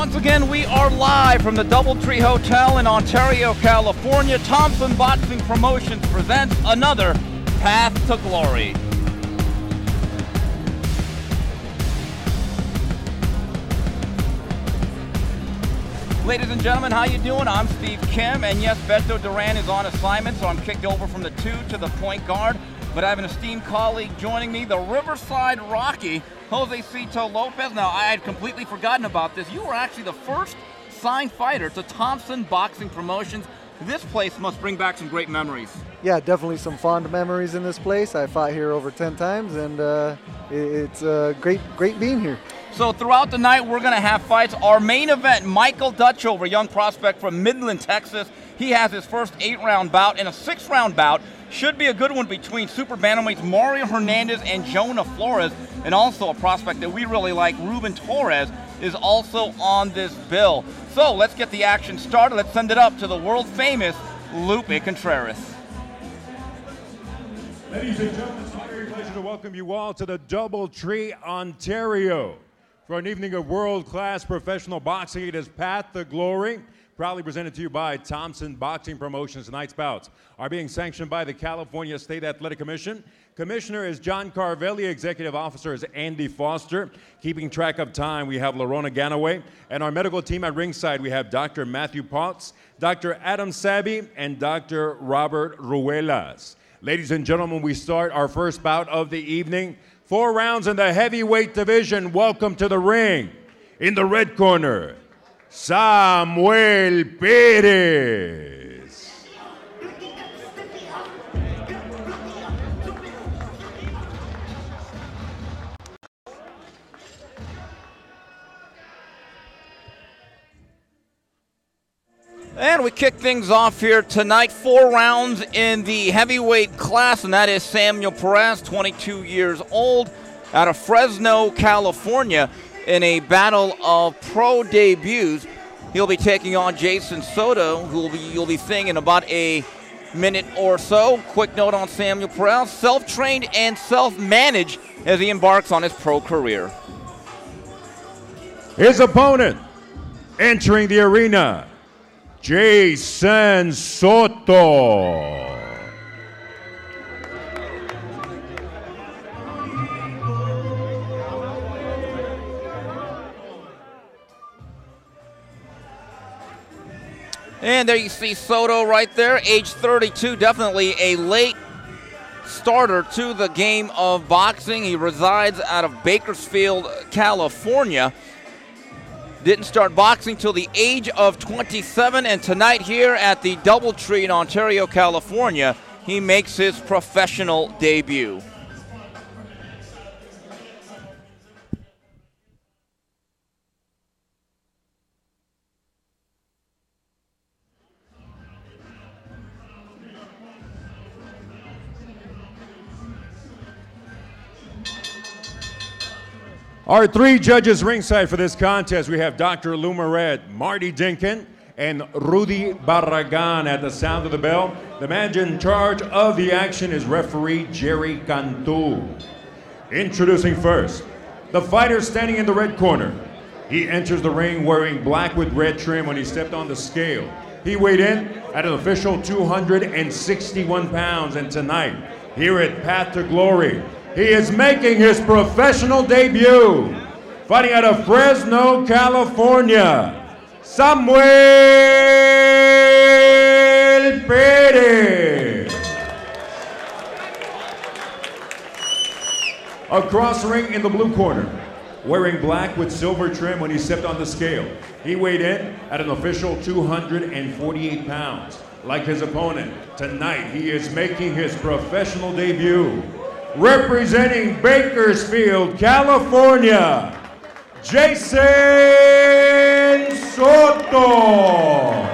Once again, we are live from the Doubletree Hotel in Ontario, California. Thompson Boxing Promotions presents another Path to Glory. Ladies and gentlemen, how you doing? I'm Steve Kim, and yes, Beto Duran is on assignment, so I'm kicked over from the 2 to the point guard. But I have an esteemed colleague joining me, the Riverside Rocky, Jose Cito Lopez. Now, I had completely forgotten about this. You were actually the first signed fighter to Thompson Boxing Promotions. This place must bring back some great memories. Yeah, definitely some fond memories in this place. I fought here over 10 times, and it's great being here. So throughout the night, we're going to have fights. Our main event, Michael Dutchover, a young prospect from Midland, Texas. He has his first 8-round bout, and a 6-round bout should be a good one between super bantamweights Mario Hernandez and Jonah Flores, and also a prospect that we really like, Ruben Torres, is also on this bill. So let's get the action started. Let's send it up to the world-famous Lupe Contreras. Ladies and gentlemen, it's my great pleasure to welcome you all to the Doubletree, Ontario. For an evening of world-class professional boxing, it is Path to Glory. Proudly presented to you by Thompson Boxing Promotions. Tonight's bouts are being sanctioned by the California State Athletic Commission. Commissioner is John Carvelli. Executive Officer is Andy Foster. Keeping track of time, we have Lorona Ganaway. And our medical team at ringside, we have Dr. Matthew Potts, Dr. Adam Sabi, and Dr. Robert Ruelas. Ladies and gentlemen, we start our first bout of the evening. 4 rounds in the heavyweight division. Welcome to the ring. In the red corner, Samuel Perez. And we kick things off here tonight. 4 rounds in the heavyweight class, and that is Samuel Perez, 22 years old, out of Fresno, California, in a battle of pro debuts. He'll be taking on Jason Soto, who you'll be seeing in about a minute or so. Quick note on Samuel Perez, self-trained and self-managed as he embarks on his pro career. His opponent, entering the arena, Jason Soto. And there you see Soto right there, age 32, definitely a late starter to the game of boxing. He resides out of Bakersfield, California. Didn't start boxing till the age of 27, and tonight here at the Doubletree in Ontario, California, he makes his professional debut. Our 3 judges ringside for this contest, we have Dr. Lou Moret, Marty Dinkin, and Rudy Barragan. At the sound of the bell, the man in charge of the action is referee Jerry Cantu. Introducing first, the fighter standing in the red corner. He enters the ring wearing black with red trim when he stepped on the scale. He weighed in at an official 261 pounds, and tonight, here at Path to Glory, he is making his professional debut, fighting out of Fresno, California, Samuel Perez. Across the ring in the blue corner, wearing black with silver trim when he stepped on the scale. He weighed in at an official 248 pounds. Like his opponent, tonight he is making his professional debut, representing Bakersfield, California, Jason Soto.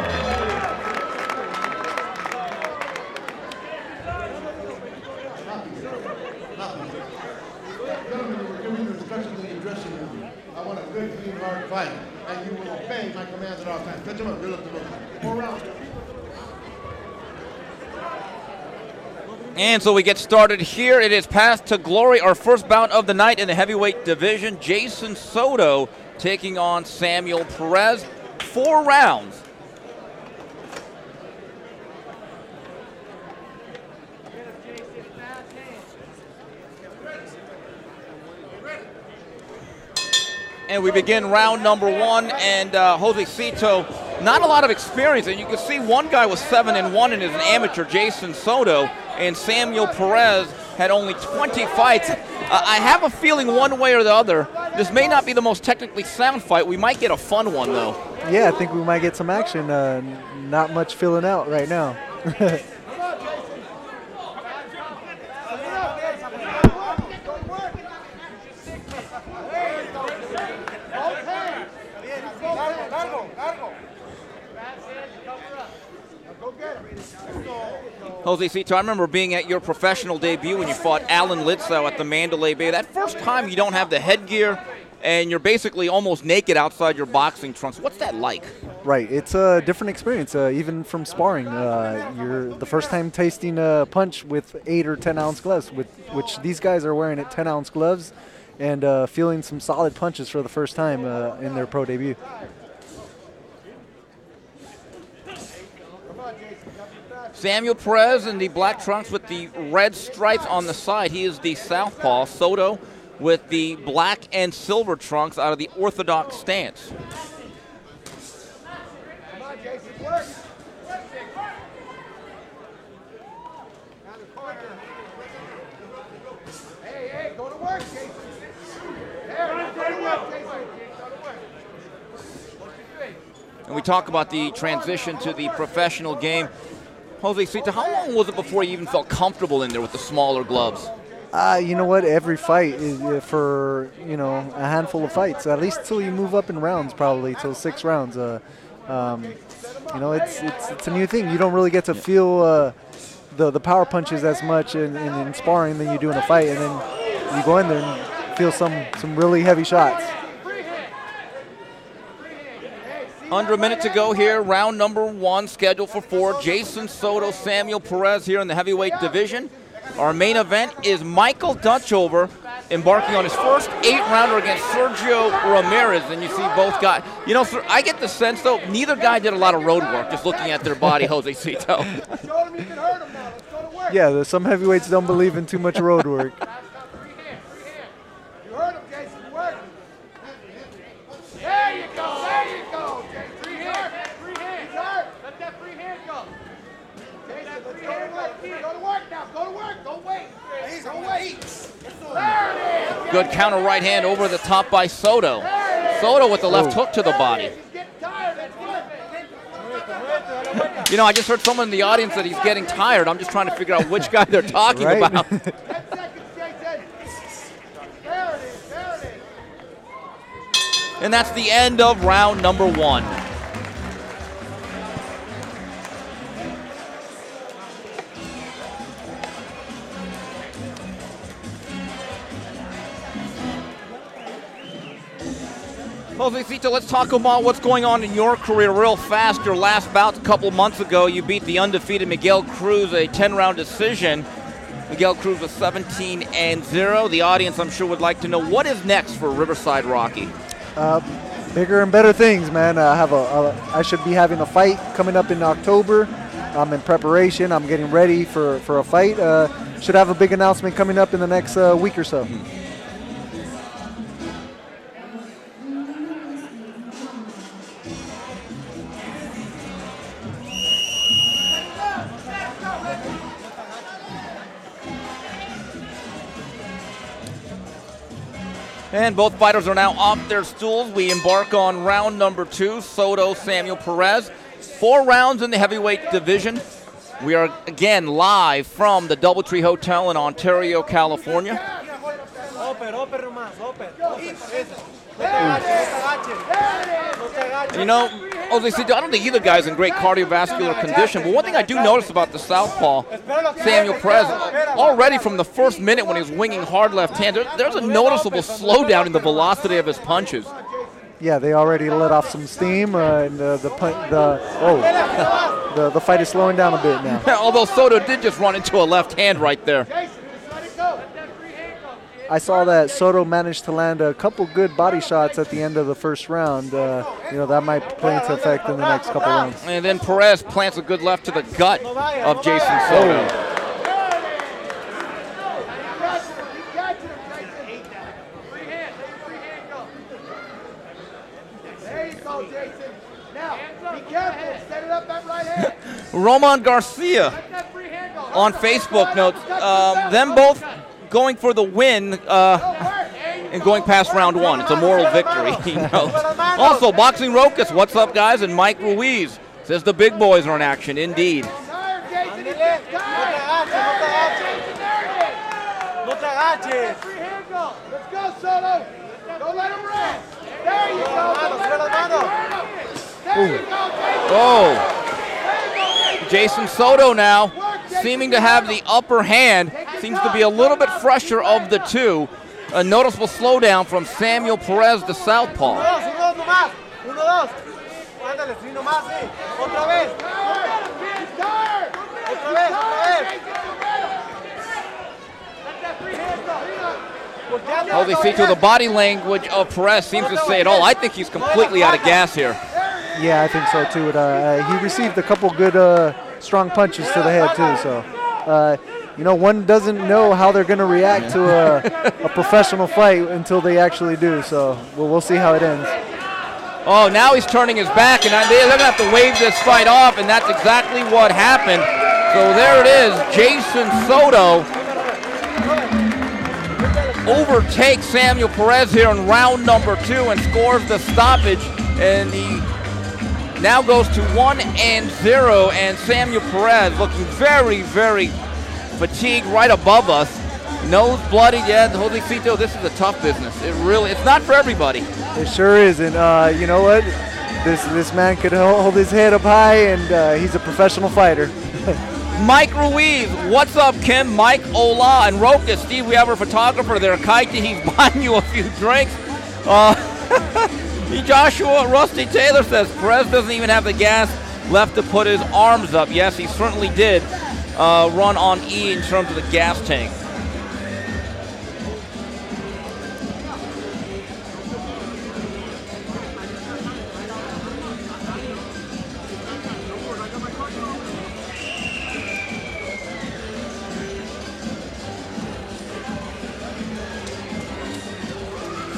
Gentlemen, you were given instructions in the dressing room. I want a good, clean, hard fight, and you will obey my commands at all times. Stretch him up, real up the rope. 4 rounds. And so we get started here. It is Path to Glory, our first bout of the night in the heavyweight division. Jason Soto taking on Samuel Perez. 4 rounds. And we begin round number 1, and Josecito, not a lot of experience, and you can see one guy was 7-1 and is an amateur, Jason Soto, and Samuel Perez had only 20 fights. I have a feeling one way or the other, this may not be the most technically sound fight. We might get a fun one, though. Yeah, I think we might get some action. Not much filling out right now. Josecito, I remember being at your professional debut when you fought Alan Litzow at the Mandalay Bay. That first time you don't have the headgear and you're basically almost naked outside your boxing trunks. What's that like? Right, it's a different experience, even from sparring. You're the first time tasting a punch with 8 or 10 ounce gloves, which these guys are wearing at 10 ounce gloves, and feeling some solid punches for the first time in their pro debut. Samuel Perez in the black trunks with the red stripes on the side. He is the southpaw. Soto with the black and silver trunks out of the orthodox stance. Come on, Jason, work. Hey, go to work, Jason. There, go to work, Jason. Go to work. And we talk about the transition to the professional game. Josecito, how long was it before you even felt comfortable in there with the smaller gloves? You know what? Every fight is for, a handful of fights, at least till you move up in rounds, probably till 6 rounds. It's a new thing. You don't really get to feel the power punches as much in sparring than you do in a fight, and then you go in there and feel some really heavy shots. Under a minute to go here, round number 1, scheduled for 4. Jason Soto, Samuel Perez here in the heavyweight division. Our main event is Michael Dutchover embarking on his first 8-rounder against Sergio Ramirez, and you see both guys. Sir, I get the sense, though, neither guy did a lot of road work, just looking at their body, Josecito. Yeah, some heavyweights don't believe in too much road work. You heard him, Jason, work. There you go, Jason. Free hand. He's hurt. Let that free hand go. Jason, let's go to work. Go to work now. Go to work. Don't wait. Don't wait. There it is. Good counter right hand over the top by Soto. Soto with the left hook to the body. I just heard someone in the audience that he's getting tired. I'm just trying to figure out which guy they're talking about. 10 seconds, Jason. There it is. And that's the end of round number 1. Josecito, let's talk about what's going on in your career real fast. Your last bout a couple months ago, you beat the undefeated Miguel Cruz, a 10-round decision. Miguel Cruz was 17-0. The audience, I'm sure, would like to know what is next for Riverside Rocky. Bigger and better things, man. I should be having a fight coming up in October. I'm in preparation. I'm getting ready for a fight. Should have a big announcement coming up in the next week or so. And both fighters are now off their stools. We embark on round number 2, Soto, Samuel Perez. 4 rounds in the heavyweight division. We are again live from the Doubletree Hotel in Ontario, California. Josecito, I don't think either guy's in great cardiovascular condition, but one thing I do notice about the southpaw, Samuel Perez, already from the first minute when he was winging hard left hand, there's a noticeable slowdown in the velocity of his punches. Yeah, they already let off some steam, and the fight is slowing down a bit now. Although Soto did just run into a left hand right there. I saw that Soto managed to land a couple good body shots at the end of the first round. That might play into effect in the next couple rounds. And then Perez plants a good left to the gut of Jason Soto. There you go, Jason. Now, be careful. Set it up that right hand. Roman Garcia on Facebook notes them both going for the win and going past round one. It's a moral victory, he knows. Also, Boxing Rocas, what's up, guys? And Mike Ruiz says the big boys are in action, indeed. Let's go, Soto. Don't let him rest. There you go. There you go, Oh, Jason Soto now seeming to have the upper hand. Seems to be a little bit fresher of the two. A noticeable slowdown from Samuel Perez, the southpaw. Josecito, the body language of Perez seems to say it all. I think he's completely out of gas here. Yeah, I think so too. He received a couple good strong punches to the head too. So, one doesn't know how they're going to react to a professional fight until they actually do. So we'll see how it ends. Oh, now he's turning his back, and they're going to have to wave this fight off, and that's exactly what happened. So there it is. Jason Soto overtakes Samuel Perez here in round number 2 and scores the stoppage, and he now goes to 1-0, and Samuel Perez looking very, very fatigued right above us. Nose bloody, yeah, Josecito, this is a tough business. It's not for everybody. It sure is, and you know what? This man could hold his head up high, and he's a professional fighter. Mike Ruiz, what's up, Kim? Mike, Ola, and Roca. Steve, we have our photographer there. Kaiti, he's buying you a few drinks. Joshua Rusty Taylor says Perez doesn't even have the gas left to put his arms up. Yes, he certainly did run on E in terms of the gas tank.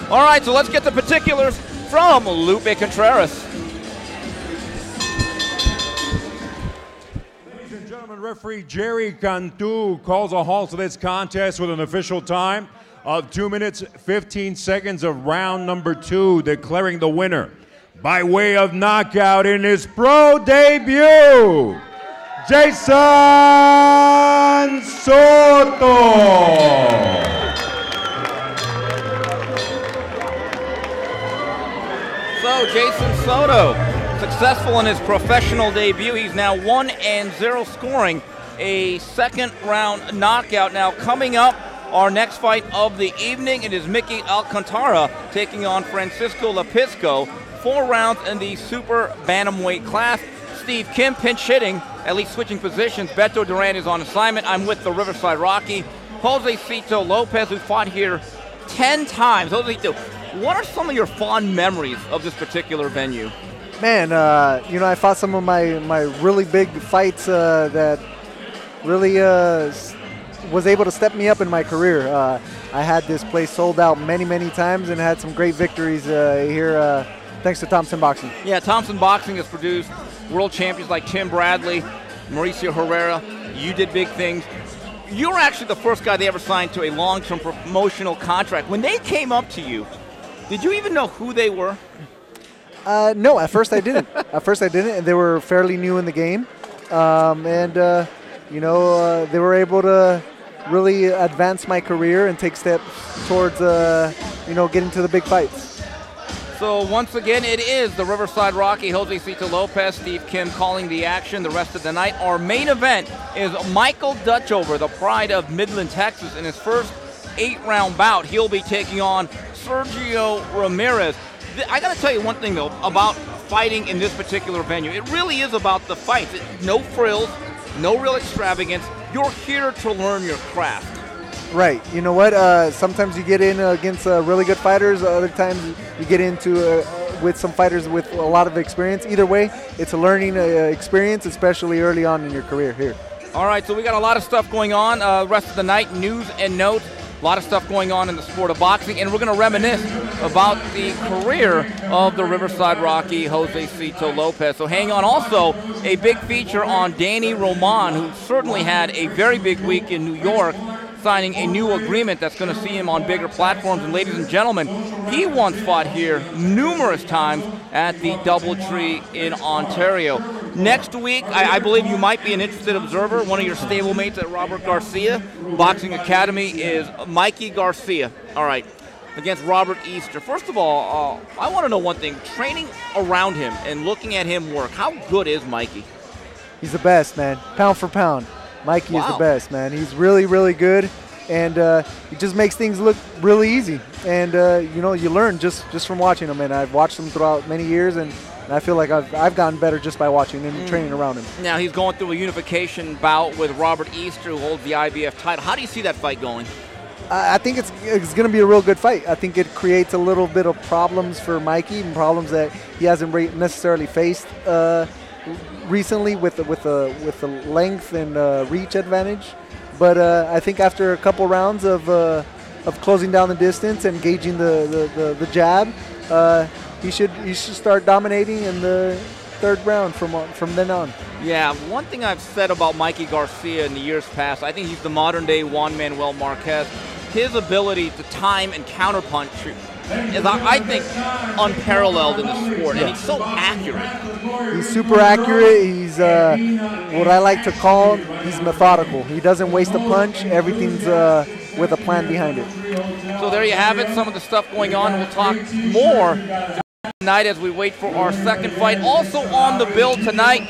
All right, so let's get the particulars from Lupe Contreras. Ladies and gentlemen, referee Jerry Cantu calls a halt to this contest with an official time of 2 minutes, 15 seconds of round number 2, declaring the winner by way of knockout in his pro debut, Jason Soto. So Jason Soto, successful in his professional debut. He's now 1-0, scoring a second round knockout. Now coming up, our next fight of the evening, it is Mickey Alcantara taking on Francisco Lepisco. 4 rounds in the super bantamweight class. Steve Kim pinch hitting, at least switching positions. Beto Duran is on assignment. I'm with the Riverside Rocky. Josecito Lopez, who fought here 10 times. Josecito, what are some of your fond memories of this particular venue? Man, I fought some of my really big fights that really was able to step me up in my career. I had this place sold out many, many times and had some great victories here thanks to Thompson Boxing. Yeah, Thompson Boxing has produced world champions like Tim Bradley, Mauricio Herrera. You did big things. You were actually the first guy they ever signed to a long-term promotional contract. When they came up to you, did you even know who they were? No, at first I didn't. And they were fairly new in the game. They were able to really advance my career and take steps towards, getting to the big fights. So once again, it is the Riverside Rocky, Josecito Lopez, Steve Kim calling the action the rest of the night. Our main event is Michael Dutchover, the pride of Midland, Texas. In his first 8-round bout, he'll be taking on Sergio Ramirez. I got to tell you one thing, though, about fighting in this particular venue. It really is about the fights. No frills, no real extravagance. You're here to learn your craft. Right. You know what? Sometimes you get in against really good fighters. Other times you get into with some fighters with a lot of experience. Either way, it's a learning experience, especially early on in your career here. All right, so we got a lot of stuff going on. Rest of the night, news and notes. A lot of stuff going on in the sport of boxing, and we're going to reminisce about the career of the Riverside Rocky, Jose Cito Lopez. So hang on. Also, a big feature on Danny Roman, who certainly had a very big week in New York, signing a new agreement that's going to see him on bigger platforms. And ladies and gentlemen, he once fought here numerous times at the Doubletree in Ontario. Next week, I believe you might be an interested observer. One of your stablemates at Robert Garcia Boxing Academy is Mikey Garcia. All right, against Robert Easter. First of all, I want to know one thing. Training around him and looking at him work, how good is Mikey? He's the best, man. Pound for pound. Mikey is the best, man. He's really, really good, and he just makes things look really easy. And, you know, you learn just from watching him, and I've watched him throughout many years, and I feel like I've gotten better just by watching him and training around him. Now, he's going through a unification bout with Robert Easter, who holds the IBF title. How do you see that fight going? I think it's going to be a real good fight. I think it creates a little bit of problems for Mikey, and problems that he hasn't necessarily faced recently with the length and reach advantage. But I think after a couple rounds of closing down the distance and gauging the jab, he should start dominating in the third round from then on. Yeah, one thing I've said about Mikey Garcia in the years past, I think he's the modern-day Juan Manuel Marquez. His ability to time and counterpunch is, I think, unparalleled in the sport, and he's so accurate. He's super accurate. He's what I like to call, he's methodical. He doesn't waste a punch. Everything's with a plan behind it. So there you have it, some of the stuff going on. We'll talk more tonight as we wait for our second fight. Also on the bill tonight,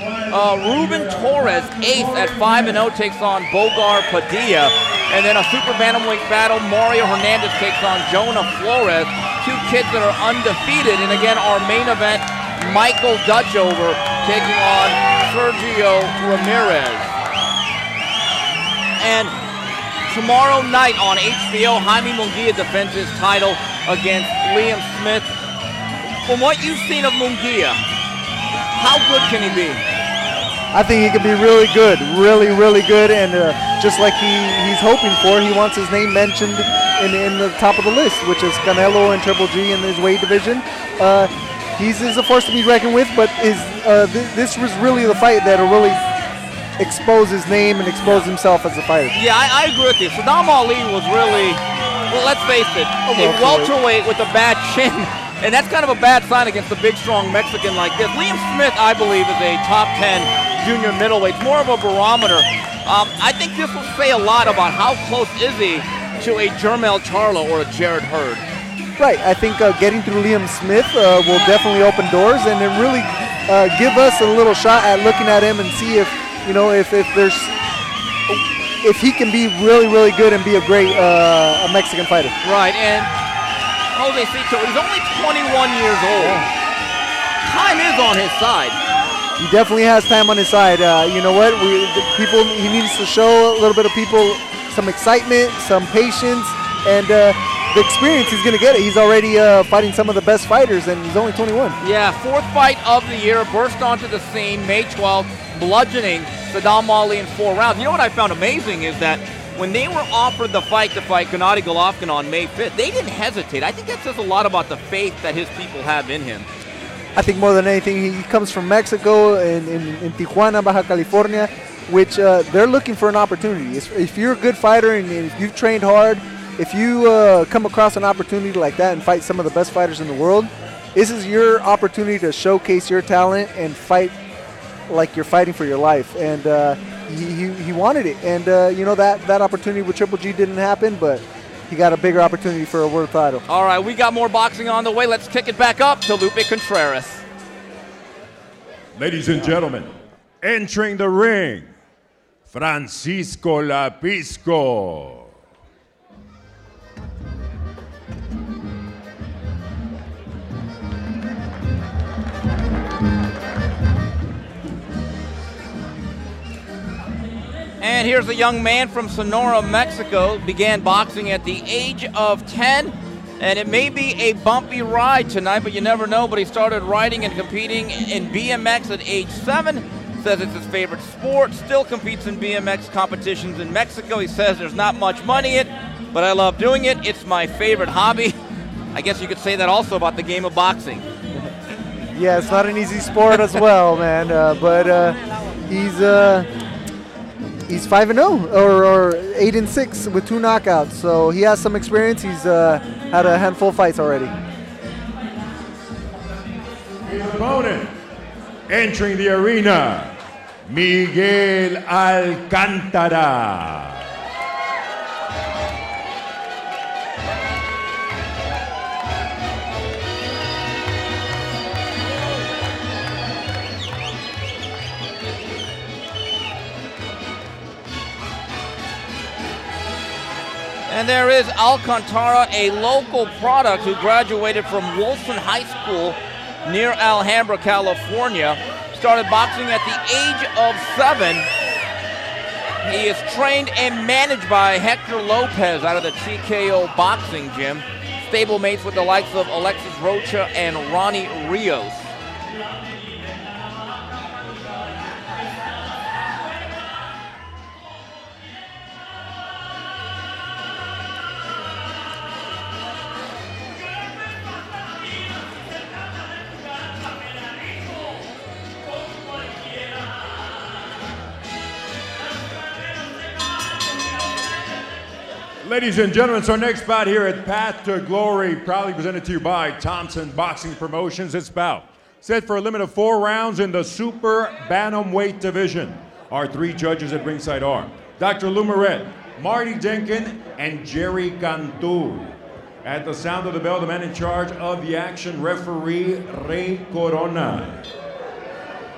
Ruben Torres, ace at 5-0, takes on Bogar Padilla. And then a super bantamweight battle, Mario Hernandez takes on Jonah Flores. Two kids that are undefeated. And again, our main event, Michael Dutchover taking on Sergio Ramirez. And tomorrow night on HBO, Jaime Munguia defends his title against Liam Smith. From what you've seen of Munguia, how good can he be? I think he could be really good, really, really good, and just like he's hoping for, he wants his name mentioned in the top of the list, which is Canelo and Triple G in his weight division. He's a force to be reckoned with, but this was really the fight that'll really expose his name and expose himself as a fighter. Yeah, I agree with you. Saddam Ali was really, well, let's face it, a welterweight with a bad chin. And that's kind of a bad sign against a big, strong Mexican like this. Liam Smith, I believe, is a top 10 junior middleweight. It's more of a barometer. I think this will say a lot about how close is he to a Jermell Charlo or a Jared Hurd. Right. I think getting through Liam Smith will definitely open doors and it really give us a little shot at looking at him and see if, you know, if he can be really, really good and be a great a Mexican fighter. Right. And Jose Cito, he's only 21 years old. Time is on his side. He definitely has time on his side. You know what? He needs to show a little bit of people some excitement, some patience, and the experience he's going to get it. He's already fighting some of the best fighters, and he's only 21. Yeah, fourth fight of the year, burst onto the scene May 12th, bludgeoning Saddam Ali in 4 rounds. You know what I found amazing is that when they were offered the fight to fight Gennady Golovkin on May 5th, they didn't hesitate. I think that says a lot about the faith that his people have in him. I think more than anything, he comes from Mexico in Tijuana, Baja California, which they're looking for an opportunity. If you're a good fighter and if you've trained hard, if you come across an opportunity like that and fight some of the best fighters in the world, this is your opportunity to showcase your talent and fight like you're fighting for your life. And he wanted it. And, you know, that opportunity with Triple G didn't happen, but he got a bigger opportunity for a world title. All right, we got more boxing on the way. Let's kick it back up to Lupe Contreras. Ladies and gentlemen, entering the ring, Francisco Lapisco. And And here's a young man from Sonora, Mexico, began boxing at the age of 10, and it may be a bumpy ride tonight, but you never know. But he started riding and competing in BMX at age 7, says it's his favorite sport, still competes in BMX competitions in Mexico. He says there's not much money in it, but I love doing it. It's my favorite hobby. I guess you could say that also about the game of boxing. Yeah, it's not an easy sport as well, man. But he's 5-0 or 8-6 with 2 knockouts. So he has some experience. He's had a handful of fights already. His opponent entering the arena, Miguel Alcántara. And there is Alcántara, a local product who graduated from Wilson High School near Alhambra, California. Started boxing at the age of 7. He is trained and managed by Hector Lopez out of the TKO boxing gym. Stablemates with the likes of Alexis Rocha and Ronnie Rios. Ladies and gentlemen, it's our next bout here at Path to Glory, proudly presented to you by Thompson Boxing Promotions. This bout set for a limit of 4 rounds in the super bantamweight division. Our 3 judges at ringside are Dr. Lou Moret, Marty Denkin, and Jerry Cantu. At the sound of the bell, the man in charge of the action, referee Ray Corona.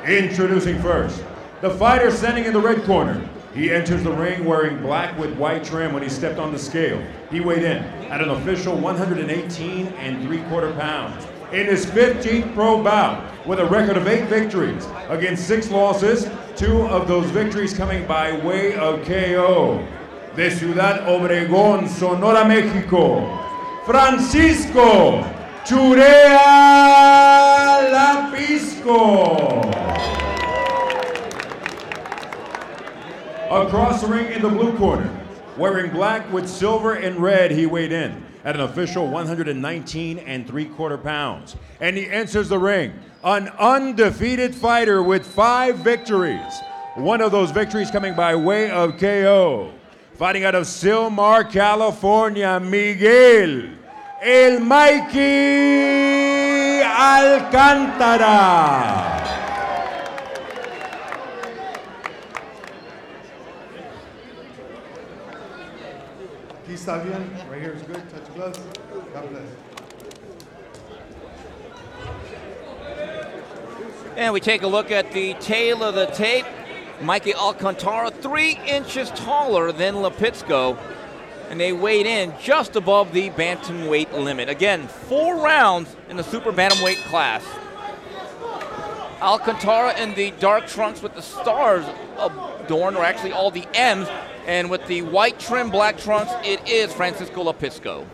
Introducing first, the fighter standing in the red corner. He enters the ring wearing black with white trim when he stepped on the scale. He weighed in at an official 118 3/4 pounds. In his 15th pro bout with a record of 8 victories against 6 losses, 2 of those victories coming by way of KO. De Ciudad Obregón, Sonora, Mexico, Francisco Churea Lapisco. Across the ring in the blue corner, wearing black with silver and red, he weighed in at an official 119 3/4 pounds. And he enters the ring, an undefeated fighter with 5 victories. One of those victories coming by way of KO. Fighting out of Silmar, California, Miguel El Mikey Alcántara. Está bien. Right here is good. Touch gloves. God bless. And we take a look at the tail of the tape. Mikey Alcántara, 3 inches taller than Lipitsko, and they weighed in just above the bantamweight limit. Again, 4 rounds in the super bantamweight class. Alcántara in the dark trunks with the stars adorned, or actually all the M's, and with the white trim black trunks, it is Francisco Lipitsko.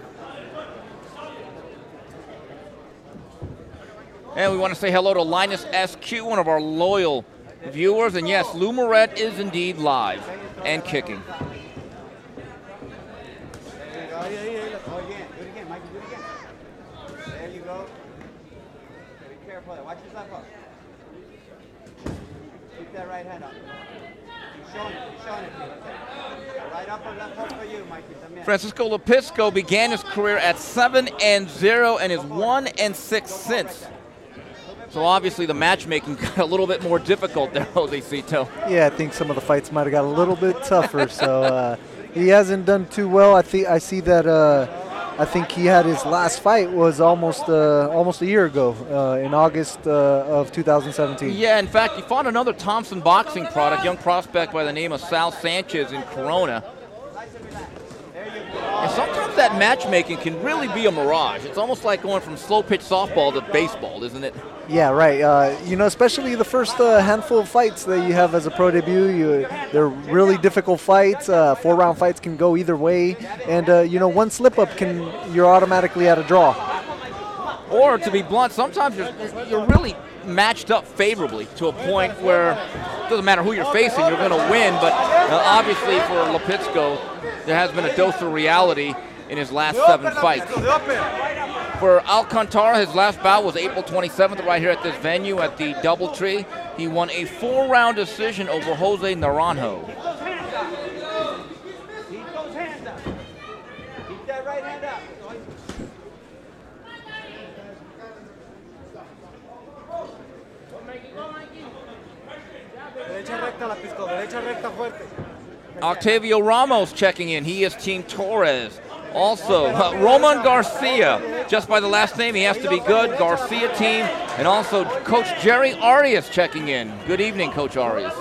And we want to say hello to Linus SQ, one of our loyal viewers. And yes, Lou Moret is indeed live and kicking. Do it again, Mikey, do it again. There you go. Be careful. Watch yourself up. Keep that right hand up. Keep showing it. Right upper left hook for you, Mikey. Francisco Lipitsko began his career at 7-0 and is 1-6 since. So obviously the matchmaking got a little bit more difficult there, Josecito. Yeah, I think some of the fights might have got a little bit tougher. So he hasn't done too well. I see that. I think he had his last fight was almost a year ago in August of 2017. Yeah, in fact, he fought another Thompson boxing product, young prospect by the name of Sal Sanchez in Corona. And sometimes sometimes that matchmaking can really be a mirage. It's almost like going from slow pitch softball to baseball, isn't it? Yeah, right. Especially the first handful of fights that you have as a pro debut, they're really difficult fights. 4-round fights can go either way, and one slip up you're automatically at a draw. Or to be blunt, sometimes you're really matched up favorably to a point where it doesn't matter who you're facing, you're going to win. But obviously for Lipitsko, there has been a dose of reality in his last 7 fights. For Alcantara, his last bout was April 27th right here at this venue at the Doubletree. He won a 4-round decision over Jose Naranjo. Keep those hands up. Keep that right hand up. Derecha recta, la Pisco. Derecha recta fuerte. Octavio Ramos checking in. He is Team Torres. Also, Roman Garcia, just by the last name, he has to be good. Garcia team. And also Coach Jerry Arias checking in. Good evening, Coach Arias.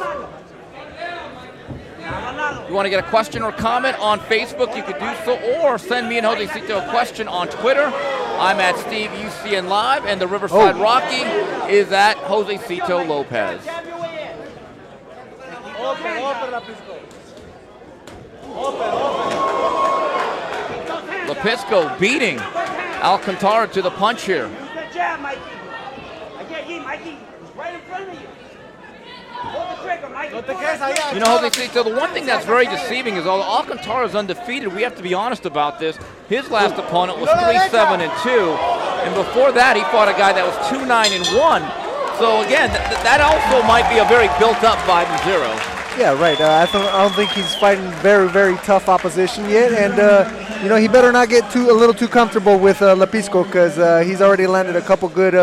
If you want to get a question or comment on Facebook, you could do so, or send me and Josecito a question on Twitter. I'm at Steve UCN Live, and the Riverside Rocky is at Josecito Lopez. Lipitsko beating Alcantara to the punch here. Good jab, Mikey. I get you, Mikey. He's right in front of you. Hold the trigger, Mikey. You know, Josecito, the one thing that's very deceiving is although Alcantara is undefeated, we have to be honest about this. His last opponent was 3-7-2, and before that he fought a guy that was 2-9-1. So again, that also might be a very built-up 5-0. Yeah, right. I don't think he's fighting very, very tough opposition yet, and he better not get a little too comfortable with Lipitsko because he's already landed a couple good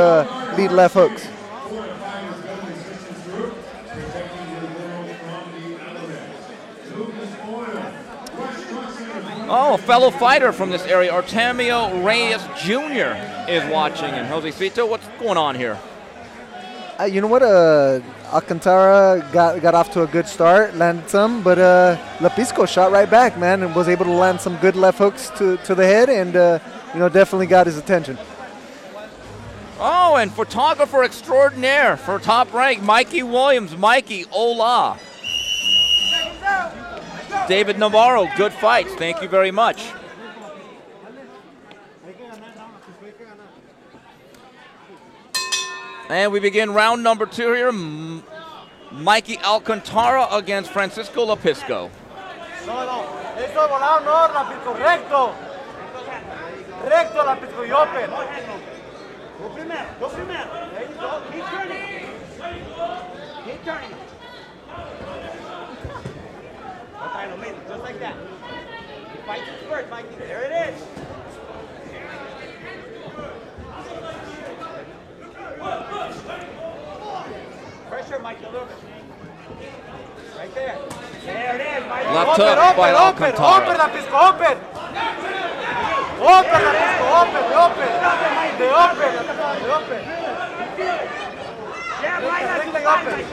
lead left hooks. Oh, a fellow fighter from this area, Artemio Reyes Jr. is watching, and Josecito, what's going on here? You know what? Alcantara got off to a good start, landed some, but Lipitsko shot right back, man, and was able to land some good left hooks to the head, and definitely got his attention. Oh, and photographer extraordinaire for Top Rank, Mikey Williams. Mikey, hola. David Navarro, good fights. Thank you very much. And we begin round number 2 here. Mikey Alcantara against Francisco Lipitsko. No. Eso volado no, Lipitsko. Recto. Recto, Lipitsko. Y open. Go primero. There you go. Keep turning. Keep turning. Okay, lo mismo. Just like that. Fight it first, Mikey. There it is. Pressure, Mikey, a little bit. Right there. There it is, Mikey. Left hook by Alcantara. Open, Lipitsko. Open, Lipitsko. Open. Jab right at the back, Mikey.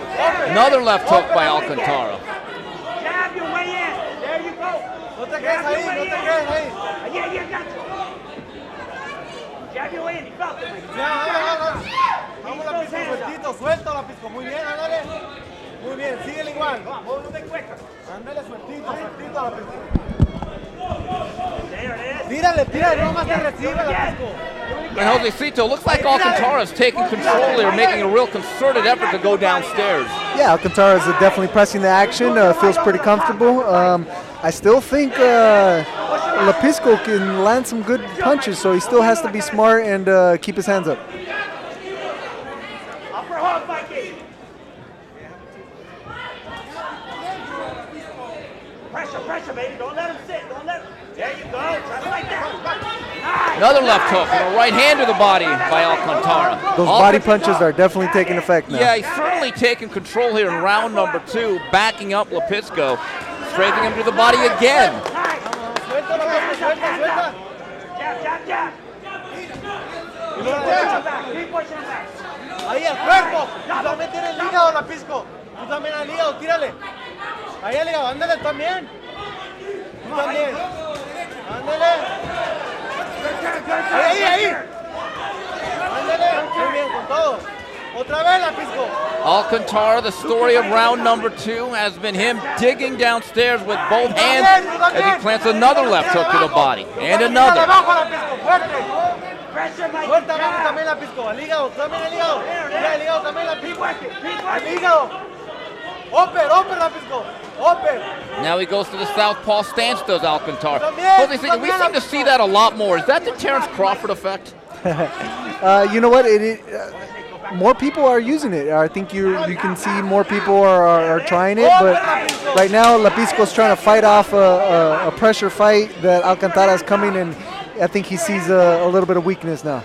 Another left hook by Alcantara. Jab your way in. There you go. No te quedes ahí. Yeah, got you. Jab your way in. He felt it, Mikey. Vamos, Lipitsko, suelto, Lipitsko. Muy bien, ándale. Muy bien, síguele igual. Move a little bit quicker. Ándale, sueltito, Lipitsko. There it is. Tírale, no más te recibe, Lipitsko. And Josecito, looks like Alcantara is taking control here, making a real concerted effort to go downstairs. Yeah, Alcantara is definitely pressing the action, feels pretty comfortable. I still think Lipitsko can land some good punches, so he still has to be smart and keep his hands up. Upper hook, Mikey. Pressure, baby. Don't let him sit. There you go. Just like that. Nice. Another left hook and a right hand to the body by Alcantara. Those body punches are definitely taking effect now. Yeah, he's certainly taking control here in round number 2, backing up Lipitsko, straightening him to the body again. Nice. Suelta. Jab. Keep pushing him back. Ahí el cuerpo. Tú también tienes el hígado, Lipitsko. Tú también al hígado, tírale. Ahí el hígado, ándale también. Tú también. Ándale. Ahí. Ándale. Muy bien, con todo. Otra vez la pisco. Alcantara, the story of round number 2 has been him digging downstairs with both hands as he plants another left hook to the body. And another. Abajo la pisco, fuerte. Fuerte abajo también la pisco. Al hígado, también el hígado. Mira, el hígado también la pisco. Al hígado. Open la pisco. Open. Now he goes to the southpaw stance, does Alcantara. We seem to see that a lot more. Is that the Terrence Crawford effect? You know what? More people are using it. I think you can see more people are trying it, but right now Lapisco's trying to fight off a pressure fight that Alcantara is coming, and I think he sees a little bit of weakness now.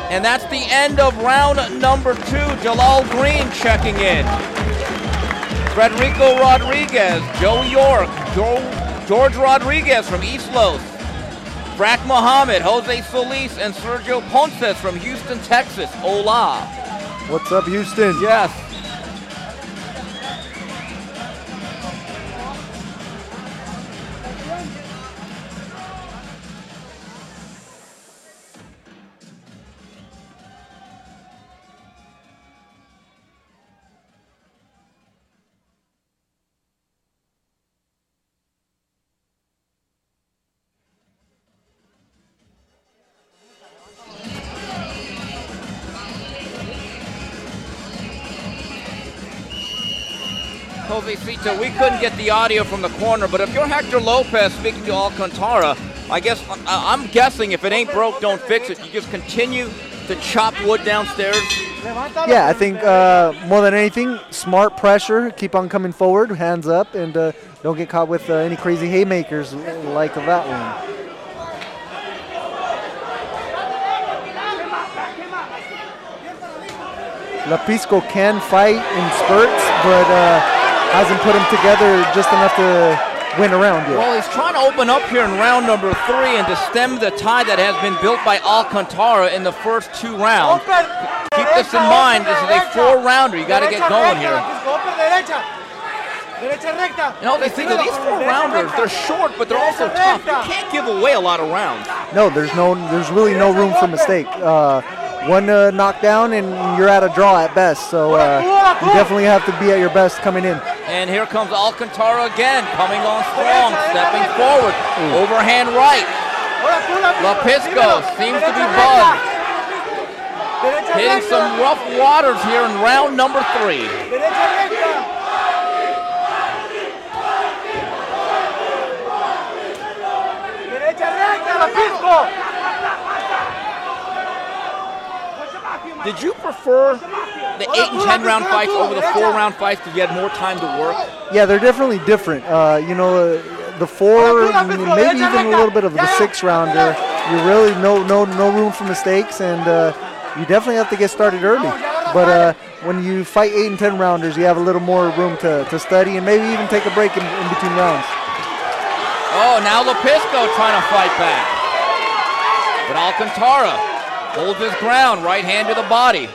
And that's the end of round number 2. Jalal Green checking in. Federico Rodriguez, Joe York, George Rodriguez from East Los, Brack Muhammad, Jose Solis, and Sergio Ponces from Houston, Texas. Hola. What's up, Houston? Yes. Josecito, we couldn't get the audio from the corner, but if you're Hector Lopez speaking to Alcantara, I guess I'm guessing if it ain't broke, don't fix it. You just continue to chop wood downstairs. Yeah, I think more than anything, smart pressure, keep on coming forward, hands up, and don't get caught with any crazy haymakers like that one. Lapisco can fight in spurts, but hasn't put them together just enough to win a round yet. Well, he's trying to open up here in round number 3 and to stem the tide that has been built by Alcantara in the first 2 rounds. Keep this in mind, this is a 4-rounder. You got to get going here. You know, these 4-rounders, they're short, but they're also tough. You can't give away a lot of rounds. No, there's really no room for mistake. One knockdown and you're at a draw at best, so you definitely have to be at your best coming in. And here comes Alcantara again, coming on strong, stepping forward, overhand right. Lapisco seems to be buzzed. Hitting some rough waters here in round number 3. Did you prefer the 8 and 10 round fights over the 4-round fights because you had more time to work? Yeah, they're definitely different. The 4, maybe even a little bit of the 6-rounder, you really no room for mistakes, and you definitely have to get started early. But when you fight 8 and 10 rounders, you have a little more room to study and maybe even take a break in between rounds. Oh, now Lapisco trying to fight back. But Alcantara holds his ground, right hand to the body.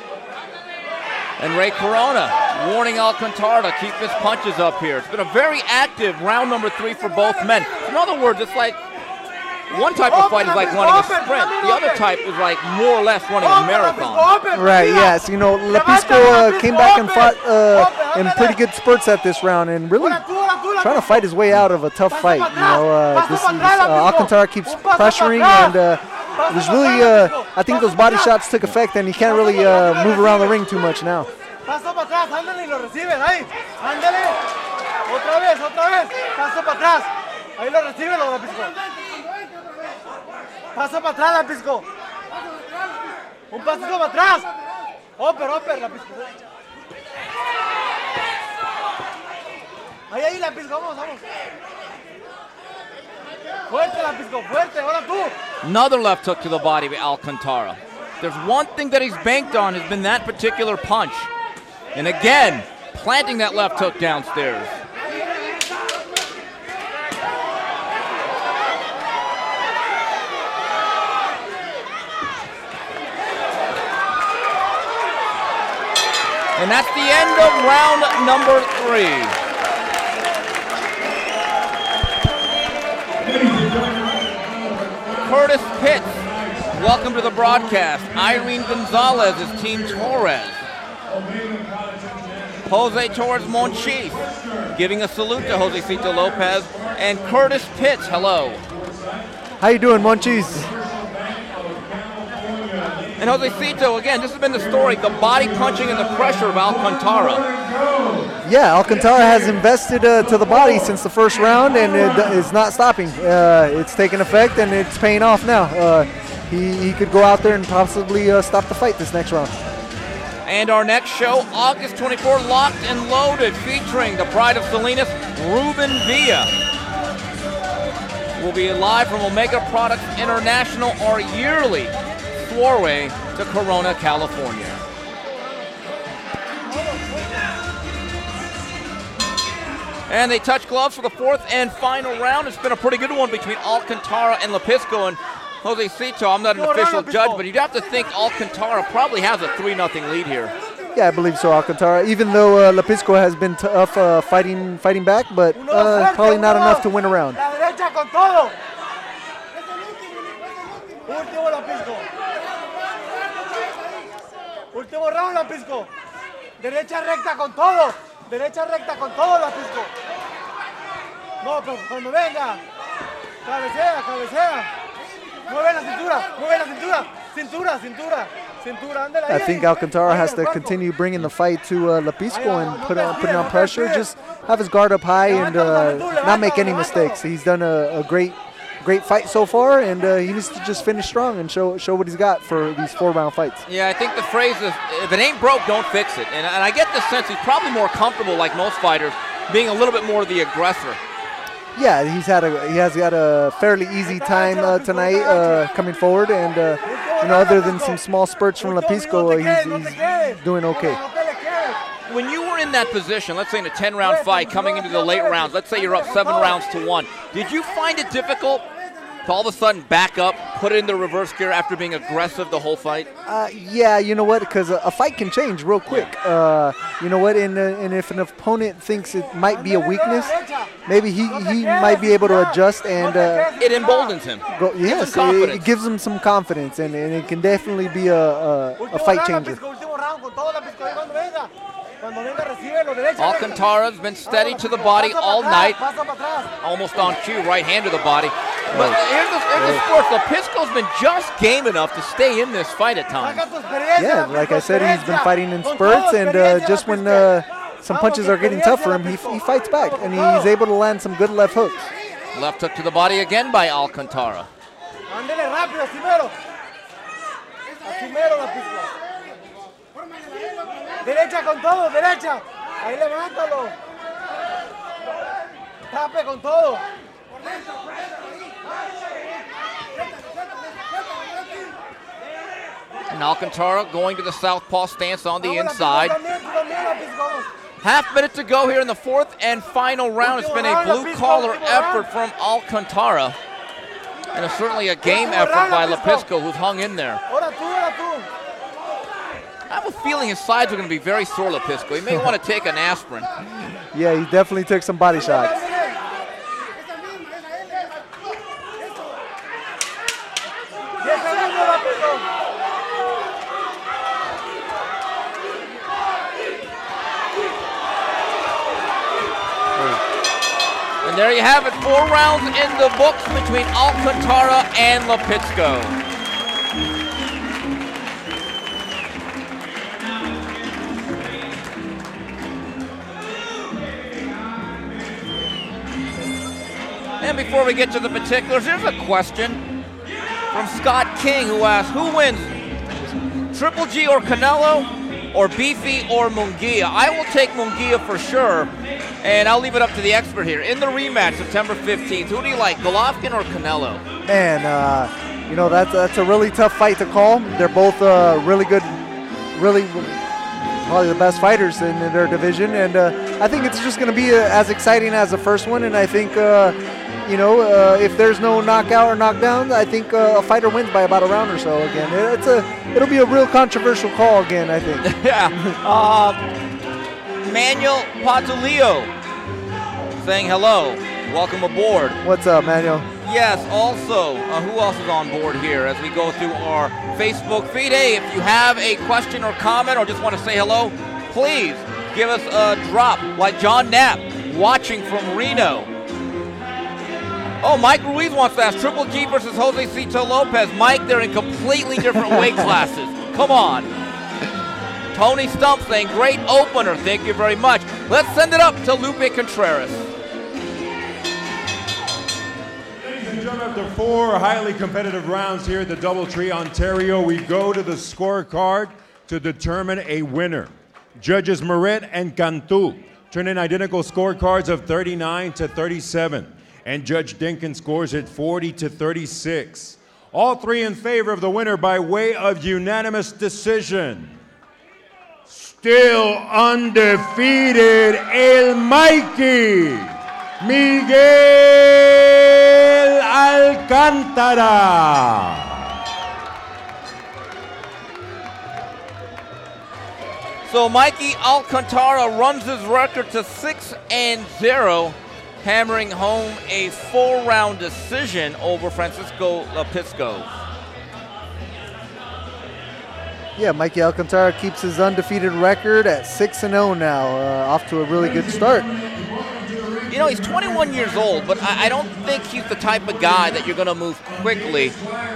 And Ray Corona warning Alcantara to keep his punches up here. It's been a very active round number 3 for both men. In other words, it's like one type of fight is like running a sprint. The other type is like more or less running a marathon. Right, yes. Lapisco came back and fought in pretty good spurts at this round and really trying to fight his way out of a tough fight. Alcantara keeps pressuring, and there's really, I think those body shots took effect, and he can't really move around the ring too much now. Paso para atrás, ándale y lo reciben, ahí, ándale, otra vez, paso para atrás, ahí lo reciben, lo Lapisco. Paso para atrás, Lapisco. Un pasito para atrás. Upper, Lapisco. Ahí, Lapisco, vamos. Fuerte, Lapisco, fuerte, ahora tú. Another left hook to the body by Alcantara. There's one thing that he's banked on has been that particular punch. And again, planting that left hook downstairs. And that's the end of round number 3. Curtis Pitts, welcome to the broadcast. Irene Gonzalez is Team Torres. Jose Torres Monchis giving a salute to Josecito Lopez. And Curtis Pitts, hello. How you doing, Monchis? And Josecito, again, this has been the story, the body punching and the pressure of Alcantara. Yeah, Alcantara has invested to the body since the first round, and it is not stopping. It's taking effect, and it's paying off now. He could go out there and possibly stop the fight this next round. And our next show, August 24, Locked and Loaded, featuring the pride of Salinas, Ruben Villa. We'll be live from Omega Products International, our yearly foray to Corona, California. And they touch gloves for the fourth and final round. It's been a pretty good one between Alcantara and Lepisco. And Josecito, I'm not an official judge, but you'd have to think Alcantara probably has a 3-0 lead here. Yeah, I believe so, Alcantara. Even though Lepisco has been tough fighting back, but probably not enough to win a round. Último round, Lepisco. Derecha recta con todo. Derecha recta con todo, Lepisco. No, pero cuando venga. Cabecea, cabecea. Mueve la cintura. Cintura, ándale. I think Alcantara has to continue bringing the fight to Lepisco and putting on pressure. Just have his guard up high and not make any mistakes. He's done a great fight so far, and he needs to just finish strong and show what he's got for these 4-round fights. Yeah, I think the phrase is, if it ain't broke, don't fix it. And I get the sense he's probably more comfortable, like most fighters, being a little bit more the aggressor. Yeah, he has got a fairly easy time tonight coming forward, and other than some small spurts from Lepisco, he's doing okay. When you were in that position, let's say in a 10-round fight coming into the late rounds, let's say you're up 7-1, did you find it difficult to all of a sudden back up, put it in the reverse gear after being aggressive the whole fight? Yeah, you know what? Because a fight can change real quick. You know what? And if an opponent thinks it might be a weakness, maybe he might be able to adjust and it emboldens him. Yes, it gives him some confidence, and it can definitely be a fight changer. Alcantara's been steady to the body all night, almost on cue, right hand to the body. But here's the sports. Lepisco's been just game enough to stay in this fight at times. Yeah, like I said, he's been fighting in spurts, and just when some punches are getting tough for him, he fights back, and he's able to land some good left hooks. Left hook to the body again by Alcantara. Derecha con todo, derecha. Ahí levántalo. Tape con todo. And Alcantara going to the southpaw stance on the inside. Half minute to go here in the fourth and final round. It's been a blue-collar effort from Alcantara. And it's certainly a game effort by Lepisco, who's hung in there. I have a feeling his sides are going to be very sore, Lepisco. He may want to take an aspirin. Yeah, he definitely took some body shots. And there you have it, 4 rounds in the books between Alcantara and Lepisco. And before we get to the particulars, here's a question from Scott King, who asks, who wins, Triple G or Canelo, or Beefy or Munguia? I will take Munguia for sure, and I'll leave it up to the expert here. In the rematch, September 15th, who do you like, Golovkin or Canelo? Man, you know, that's a really tough fight to call. They're both really good, probably the best fighters in their division, and I think it's just going to be as exciting as the first one, and I think you know, if there's no knockout or knockdown, I think a fighter wins by about a round or so again. It'll be a real controversial call again, I think. Yeah. Manuel Patulio saying hello. welcome aboard. What's up, Manuel? Yes, also, who else is on board here as we go through our Facebook feed? Hey, if you have a question or comment or just want to say hello, please give us a drop, like John Knapp, watching from Reno. Oh, Mike Ruiz wants to ask, Triple G versus Jose Cito Lopez. Mike, they're in completely different weight classes. Come on. Tony Stump saying, great opener. Thank you very much. Let's send it up to Lupe Contreras. Ladies and gentlemen, after 4 highly competitive rounds here at the Doubletree, Ontario, we go to the scorecard to determine a winner. Judges Moret and Cantu turn in identical scorecards of 39-37. And Judge Dinkin scores it 40-36. All 3 in favor of the winner by way of unanimous decision. Still undefeated, El Mikey, Miguel Alcántara. So Mikey Alcantara runs his record to 6-0. Hammering home a 4-round decision over Francisco Lapisco. Yeah, Mikey Alcantara keeps his undefeated record at 6-0 now, off to a really good start. You know, he's 21 years old, but I don't think he's the type of guy that you're going to move quickly.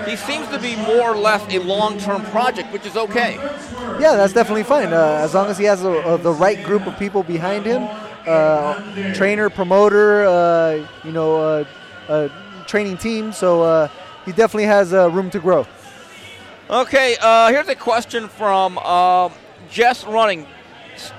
He seems to be more or less a long-term project, which is okay. Yeah, that's definitely fine, as long as he has the right group of people behind him. Trainer, promoter, training team. So he definitely has room to grow. Okay, here's a question from Jess Running.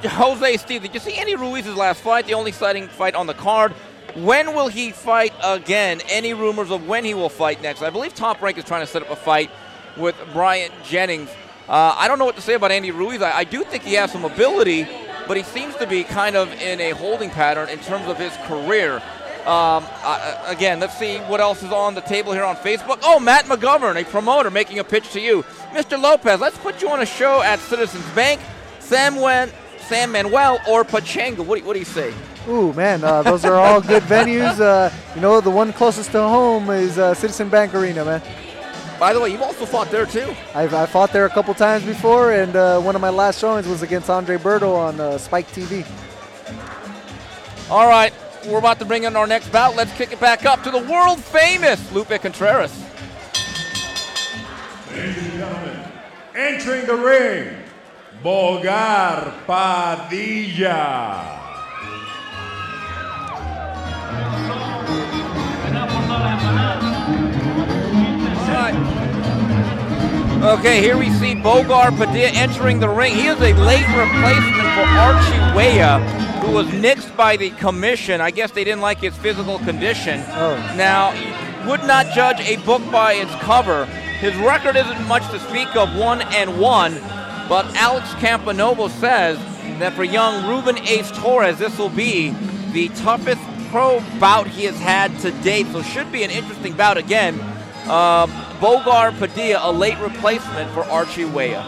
Jose Steve, did you see Andy Ruiz's last fight, the only exciting fight on the card? When will he fight again? Any rumors of when he will fight next? I believe Top Rank is trying to set up a fight with Bryant Jennings. I don't know what to say about Andy Ruiz. I do think he has some ability, but he seems to be kind of in a holding pattern in terms of his career. Again, let's see what else is on the table here on Facebook. Oh, Matt McGovern, a promoter, making a pitch to you. Mr. Lopez, let's put you on a show at Citizens Bank, San Manuel, or Pachanga. What do you say? Ooh, man, those are all good venues. The one closest to home is Citizen Bank Arena, man. By the way, you've also fought there, too. I fought there a couple times before, and one of my last showings was against Andre Berto on Spike TV. All right, we're about to bring in our next bout. Let's kick it back up to the world-famous Lupe Contreras. Ladies and gentlemen, entering the ring, Bogar Padilla. Okay, here we see Bogar Padilla entering the ring. He is a late replacement for Archie Weah, who was nixed by the commission. I guess they didn't like his physical condition. Oh. Now, would not judge a book by its cover. His record isn't much to speak of, 1-1, but Alex Campanovo says that for young Ruben Ace Torres, this will be the toughest pro bout he has had to date, so should be an interesting bout again. Bogar Padilla, a late replacement for Archie Weah.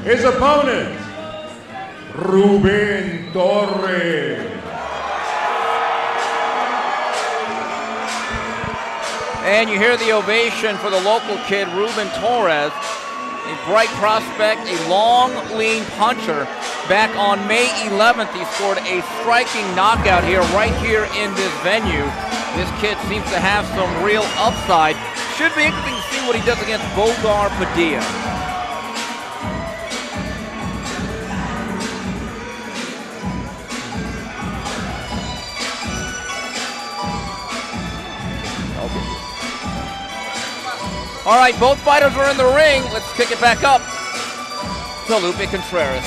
His opponent, Ruben Torres. And you hear the ovation for the local kid, Ruben Torres, a bright prospect, a long, lean puncher. Back on May 11th, he scored a striking knockout right here in this venue. This kid seems to have some real upside. Should be interesting to see what he does against Bogar Padilla. All right, both fighters are in the ring. Let's kick it back up to Lupe Contreras.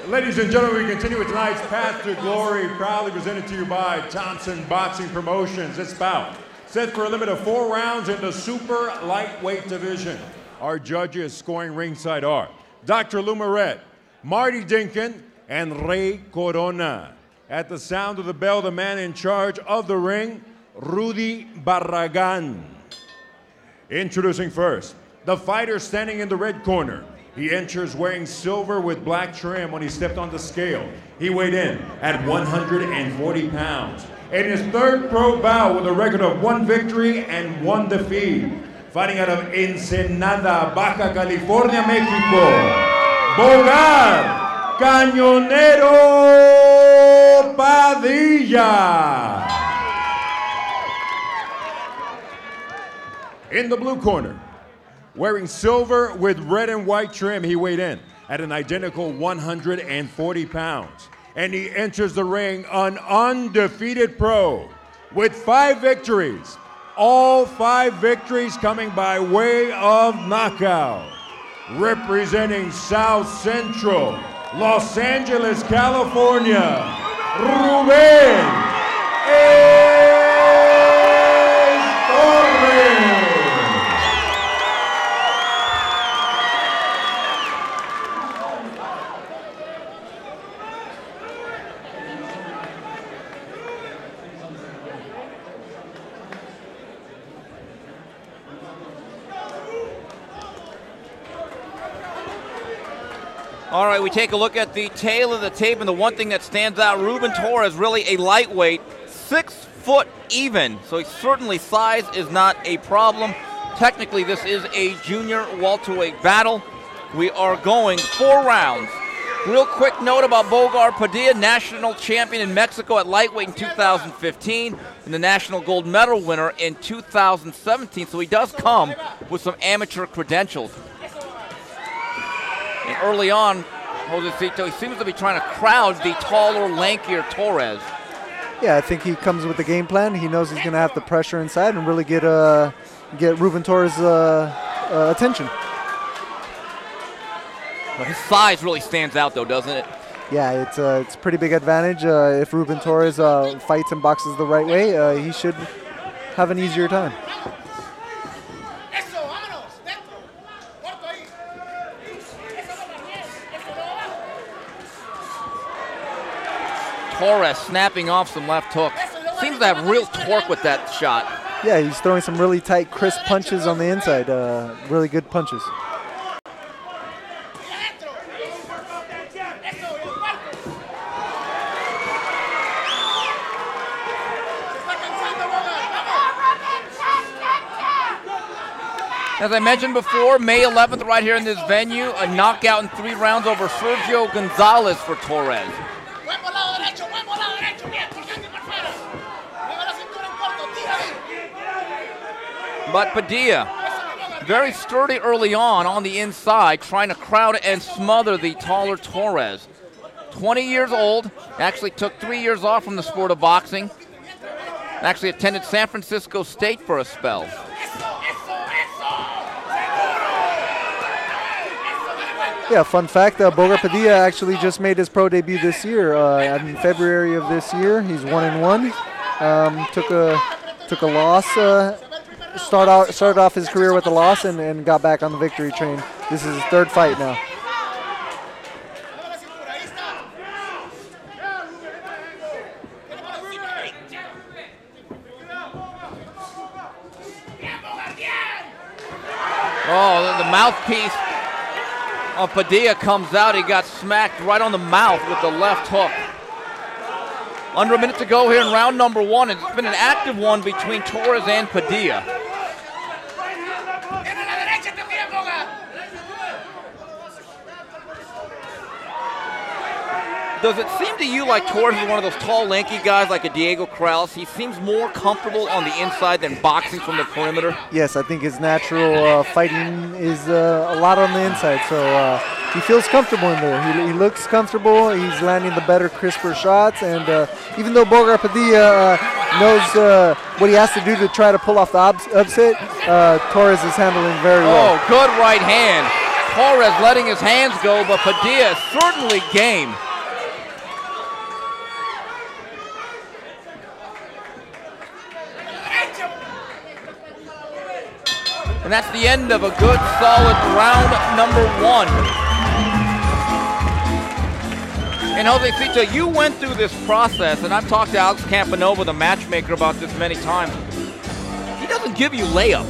Ladies and gentlemen, we continue with tonight's Path to Glory, proudly presented to you by Thompson Boxing Promotions. This bout set for a limit of 4 rounds in the super lightweight division. Our judges scoring ringside are Dr. Lou Moret, Marty Dinkin, and Ray Corona. At the sound of the bell, the man in charge of the ring, Rudy Barragan. Introducing first, the fighter standing in the red corner. He enters wearing silver with black trim when he stepped on the scale. He weighed in at 140 pounds. In his third pro bout with a record of 1 victory and 1 defeat. Fighting out of Ensenada, Baja California, Mexico, Bogar Cañonero Padilla. In the blue corner, wearing silver with red and white trim, he weighed in at an identical 140 pounds. And he enters the ring an undefeated pro with 5 victories. All 5 victories coming by way of knockout. Representing South Central, Los Angeles, California, Rubén Torres. All right, we take a look at the tail of the tape, and the one thing that stands out, Ruben Torres, really a lightweight, 6 foot even, so certainly size is not a problem. Technically, this is a junior welterweight battle. We are going 4 rounds. Real quick note about Bogar Padilla, national champion in Mexico at lightweight in 2015, and the national gold medal winner in 2017, so he does come with some amateur credentials. And early on, Josecito, he seems to be trying to crowd the taller, lankier Torres. Yeah, I think he comes with a game plan. He knows he's going to have the pressure inside and really get Ruben Torres' attention. But his size really stands out, though, doesn't it? Yeah, it's a pretty big advantage. If Ruben Torres fights and boxes the right way, he should have an easier time. Torres snapping off some left hooks. Seems to have real torque with that shot. Yeah, he's throwing some really tight, crisp punches on the inside. Really good punches. As I mentioned before, May 11th right here in this venue, a knockout in 3 rounds over Sergio Gonzalez for Torres. But Padilla, very sturdy early on the inside, trying to crowd and smother the taller Torres. 20 years old, actually took 3 years off from the sport of boxing. Actually attended San Francisco State for a spell. Yeah, fun fact, Bogar Padilla actually just made his pro debut this year. In February of this year, he's 1-1. Took a loss. Started off his career with a loss and got back on the victory train. This is his 3rd fight now. Oh, the mouthpiece of Padilla comes out. He got smacked right on the mouth with the left hook. Under a minute to go here in round number 1. It's been an active one between Torres and Padilla. Does it seem to you like Torres is one of those tall, lanky guys like a Diego Corrales? He seems more comfortable on the inside than boxing from the perimeter? Yes, I think his natural fighting is a lot on the inside, so he feels comfortable in there. He looks comfortable. He's landing the better, crisper shots, and even though Bogar Padilla knows what he has to do to try to pull off the upset, Torres is handling very well. Oh, good right hand. Torres letting his hands go, but Padilla is certainly game. And that's the end of a good, solid round number 1. And Josecito, you went through this process, and I've talked to Alex Campanova, the matchmaker, about this many times. He doesn't give you layups.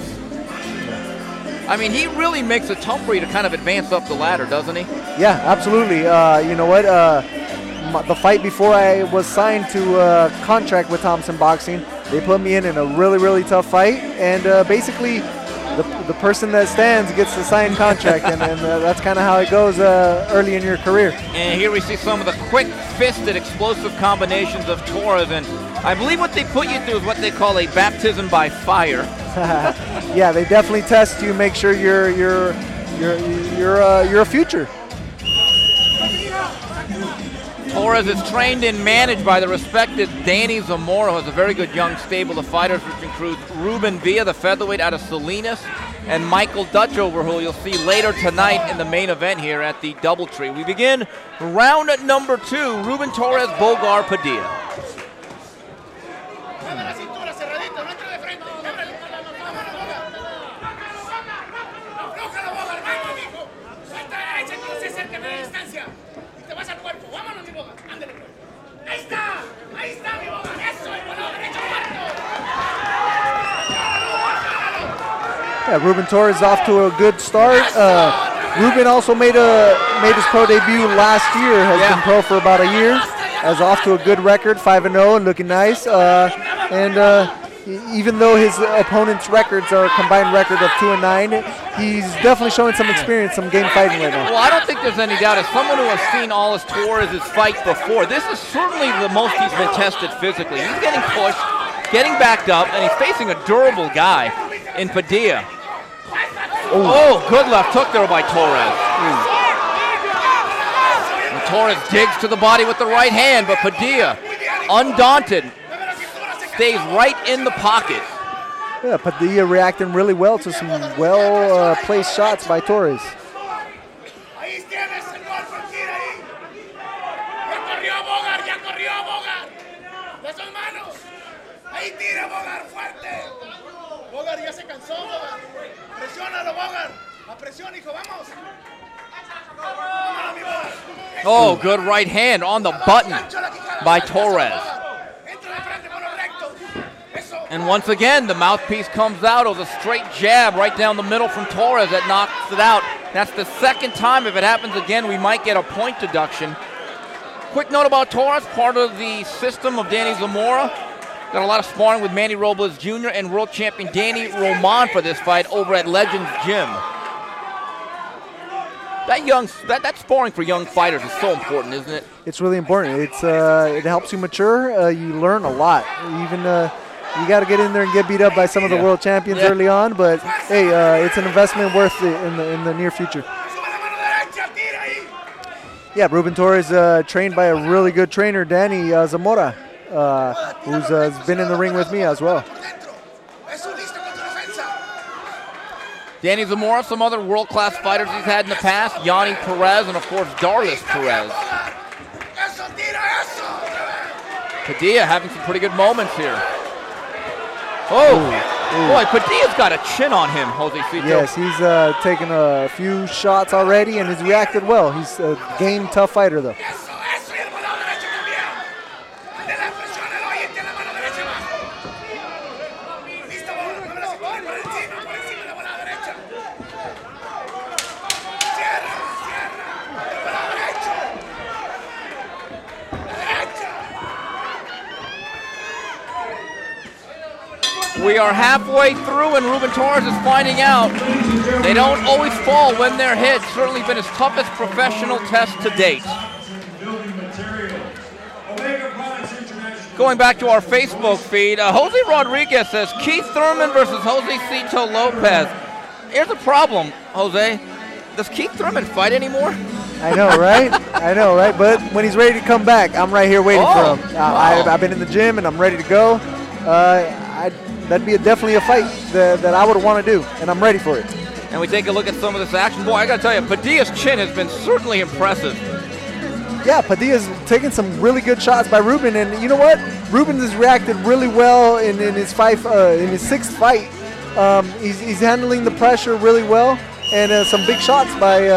I mean, he really makes it tough for you to kind of advance up the ladder, doesn't he? Yeah, absolutely. You know what? The fight before I was signed to contract with Thompson Boxing, they put me in a really, really tough fight, and basically the person that stands gets the signed contract, and that's kind of how it goes early in your career. And here we see some of the quick-fisted, explosive combinations of Torres, and I believe what they put you through is what they call a baptism by fire. Yeah, they definitely test you, make sure you're a future. Torres is trained and managed by the respected Danny Zamora, who has a very good young stable of fighters, which includes Ruben Villa, the featherweight out of Salinas, and Michael Dutchover, who you'll see later tonight in the main event here at the Doubletree. We begin round number 2, Ruben Torres, Bogar Padilla. Yeah, Ruben Torres off to a good start. Ruben also made his pro debut last year. Has been pro for about a year. Has off to a good record, 5-0, and looking nice. Even though his opponent's records are a combined record of 2-9, he's definitely showing some experience, some game fighting right now. Well, I don't think there's any doubt. As someone who has seen all his Torres' fights before, this is certainly the most he's been tested physically. He's getting pushed, getting backed up, and he's facing a durable guy in Padilla. Oh, good left hook there by Torres. And Torres digs to the body with the right hand, but Padilla, undaunted, stays right in the pocket. Yeah, Padilla reacting really well to some well-placed shots by Torres. Oh, good right hand on the button by Torres. And once again, the mouthpiece comes out. It was a straight jab right down the middle from Torres that knocks it out. That's the second time. If it happens again, we might get a point deduction. Quick note about Torres, part of the system of Danny Zamora. Got a lot of sparring with Manny Robles Jr. and world champion Danny Roman for this fight over at Legends Gym. That sparring for young fighters is so important, isn't it? It's really important. It helps you mature. You learn a lot. Even you got to get in there and get beat up by some of the world champions early on. But hey, it's an investment worth it in the near future. Yeah, Ruben Torres trained by a really good trainer, Danny Zamora, who's been in the ring with me as well. Danny Zamora, some other world-class fighters he's had in the past, Yanni Perez, and of course, Darlis Perez. Padilla having some pretty good moments here. Oh, boy, Padilla's got a chin on him, Jose Cito. Yes, he's taken a few shots already and has reacted well. He's a game tough fighter, though. We are halfway through, and Ruben Torres is finding out they don't always fall when they're hit. Certainly been his toughest professional test to date. Going back to our Facebook feed, Jose Rodriguez says Keith Thurman versus Jose Cito Lopez. Here's the problem, Jose. Does Keith Thurman fight anymore? I know, right? I know, right? But when he's ready to come back, I'm right here waiting for him. I've been in the gym, and I'm ready to go. That'd be definitely a fight that I would want to do, and I'm ready for it. And we take a look at some of this action. Boy, I got to tell you, Padilla's chin has been certainly impressive. Yeah, Padilla's taking some really good shots by Ruben, and you know what? Ruben has reacted really well in his sixth fight. He's handling the pressure really well, and some big shots by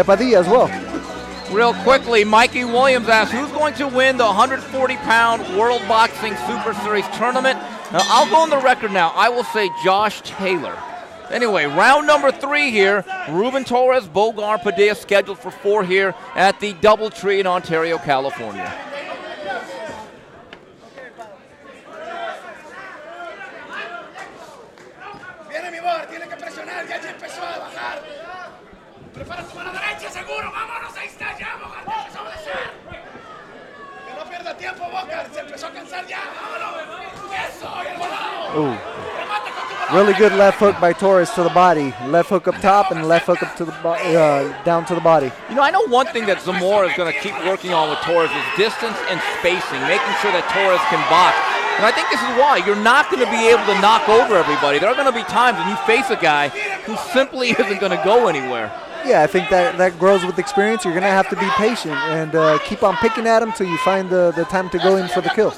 Padilla as well. Real quickly, Mikey Williams asks, who's going to win the 140-pound World Boxing Super Series tournament? Now, I'll go on the record now. I will say Josh Taylor. Anyway, round number 3 here. Ruben Torres, Bogar, Padilla scheduled for 4 here at the Doubletree in Ontario, California. Viene mi Bogar, tiene que presionar, ya empezó a bajar. Prepara tu mano derecha, seguro, vámonos, ahí está ya, Bogar, te empezó a obedecer. Que no pierda tiempo, Bogar, se empezó a cansar ya, vámonos. Eso, y el volado. Really good left hook by Torres to the body. Left hook up top and left hook up to the down to the body. You know, I know one thing that Zamora is going to keep working on with Torres is distance and spacing, making sure that Torres can box. And I think this is why you're not going to be able to knock over everybody. There are going to be times when you face a guy who simply isn't going to go anywhere. Yeah, I think that grows with experience. You're going to have to be patient and keep on picking at him till you find the time to go in for the kill.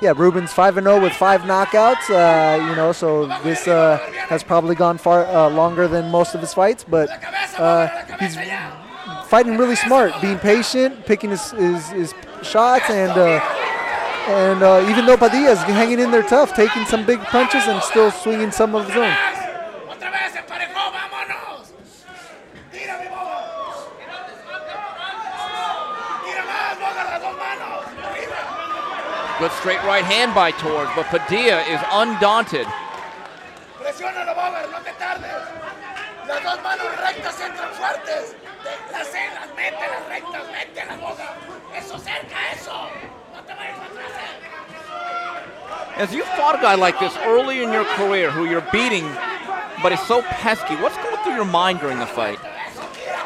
Yeah, Ruben's 5-0 with 5 knockouts. You know, so this has probably gone far longer than most of his fights, but he's fighting really smart, being patient, picking his shots, and even though Padilla's hanging in there tough, taking some big punches and still swinging some of his own. Good straight right hand by Torres, but Padilla is undaunted. Presiónalo, Bogar, no te tardes. Las dos manos rectas entran fuertes. Las mete las rectas, mételas, Bogar. Eso cerca, eso. No te vayas atrás. As you fought a guy like this early in your career who you're beating, but is so pesky, what's going through your mind during the fight?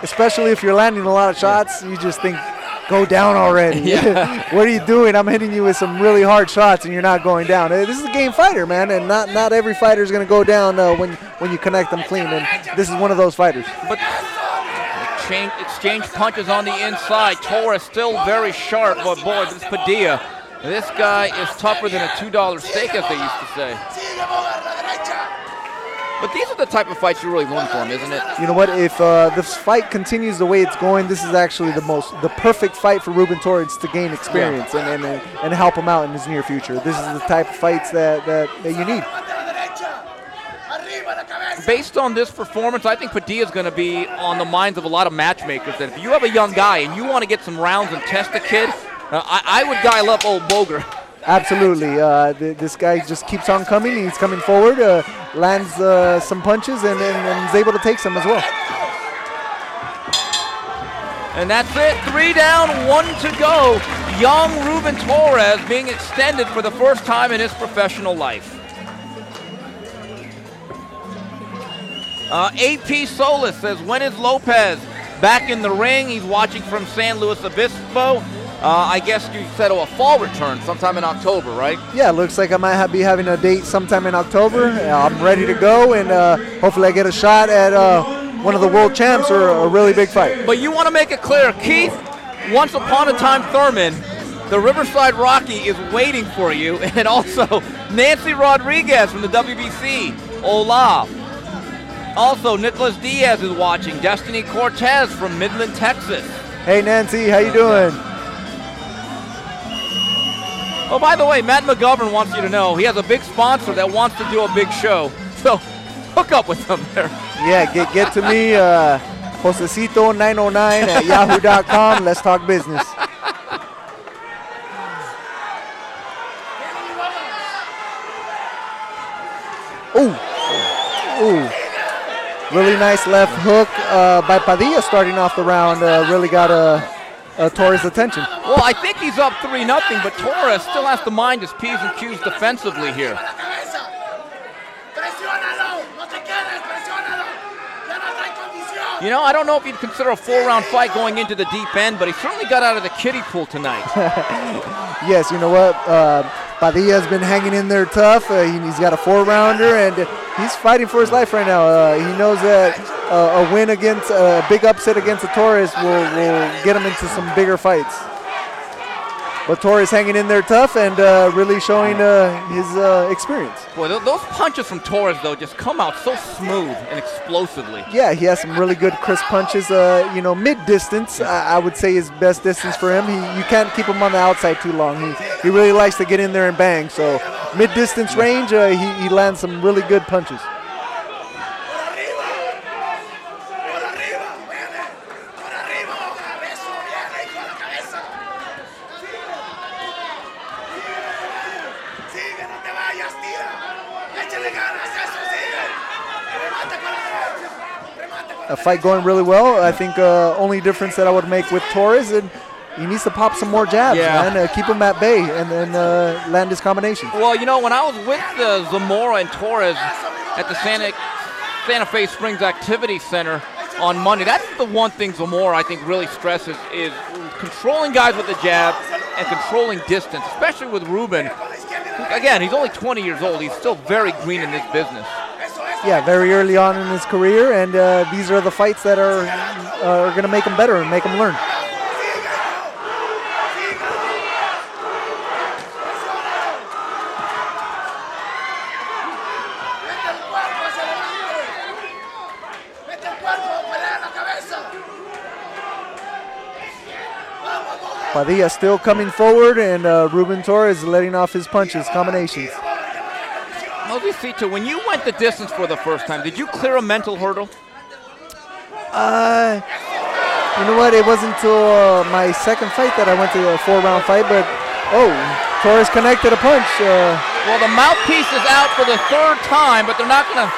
Especially if you're landing a lot of shots, you just think, go down already. Yeah. What are you doing? I'm hitting you with some really hard shots and you're not going down. This is a game fighter, man, and not every fighter is going to go down when you connect them clean, and this is one of those fighters. But exchange punches on the inside. Torres still very sharp, but boy, this Padilla, this guy is tougher than a $2 steak, as they used to say. But these are the type of fights you really want for him, isn't it? You know what? If this fight continues the way it's going, this is actually the perfect fight for Ruben Torres to gain experience and help him out in his near future. This is the type of fights that you need. Based on this performance, I think Padilla is going to be on the minds of a lot of matchmakers. That if you have a young guy and you want to get some rounds and test the kid, I would dial up old Bogar. Absolutely. This guy just keeps on coming. He's coming forward, lands some punches, and is able to take some as well. And that's it. 3 down, 1 to go. Young Ruben Torres being extended for the first time in his professional life. AP Solis says, when is Lopez back in the ring? He's watching from San Luis Obispo. I guess you said a fall return sometime in October, right? Yeah, looks like I might be having a date sometime in October. I'm ready to go, and hopefully I get a shot at one of the world champs or a really big fight. But you want to make it clear, Keith, once upon a time Thurman, the Riverside Rocky is waiting for you, and also Nancy Rodriguez from the WBC, Olaf. Also, Nicholas Diaz is watching, Destiny Cortez from Midland, Texas. Hey, Nancy, how you doing? Oh, by the way, Matt McGovern wants you to know he has a big sponsor that wants to do a big show. So hook up with them there. Yeah, get to me, Josecito909 at yahoo.com. Let's talk business. Ooh. Really nice left hook by Padilla starting off the round. Really got Torres' attention. Well, I think he's up 3-0, but Torres still has to mind his P's and Q's defensively here. You know, I don't know if you'd consider a 4-round fight going into the deep end, but he certainly got out of the kiddie pool tonight. Yes, you know what? Padilla's been hanging in there tough. He's got a 4-rounder, and he's fighting for his life right now. He knows that a win against a big upset against the Torres will get him into some bigger fights. But Torres hanging in there tough and really showing his experience. Boy, those punches from Torres, though, just come out so smooth and explosively. Yeah, he has some really good crisp punches. Mid-distance, I would say is best distance for him. You can't keep him on the outside too long. He really likes to get in there and bang. So mid-distance range, he lands some really good punches. A fight going really well. I think only difference that I would make with Torres, and he needs to pop some more jabs, man. Keep him at bay and then land his combinations. Well, when I was with Zamora and Torres at the Santa Fe Springs Activity Center on Monday, that's the one thing Zamora, I think, really stresses is controlling guys with the jab and controlling distance, especially with Ruben. Again, he's only 20 years old. He's still very green in this business. Yeah, very early on in his career, and these are the fights that are going to make him better and make him learn. Padilla still coming forward, and Ruben Torres letting off his punches, combinations. Josecito, when you went the distance for the first time, did you clear a mental hurdle? You know what? It wasn't until my second fight that I went to a 4-round fight, but Torres connected a punch. Well, the mouthpiece is out for the third time, but they're not going to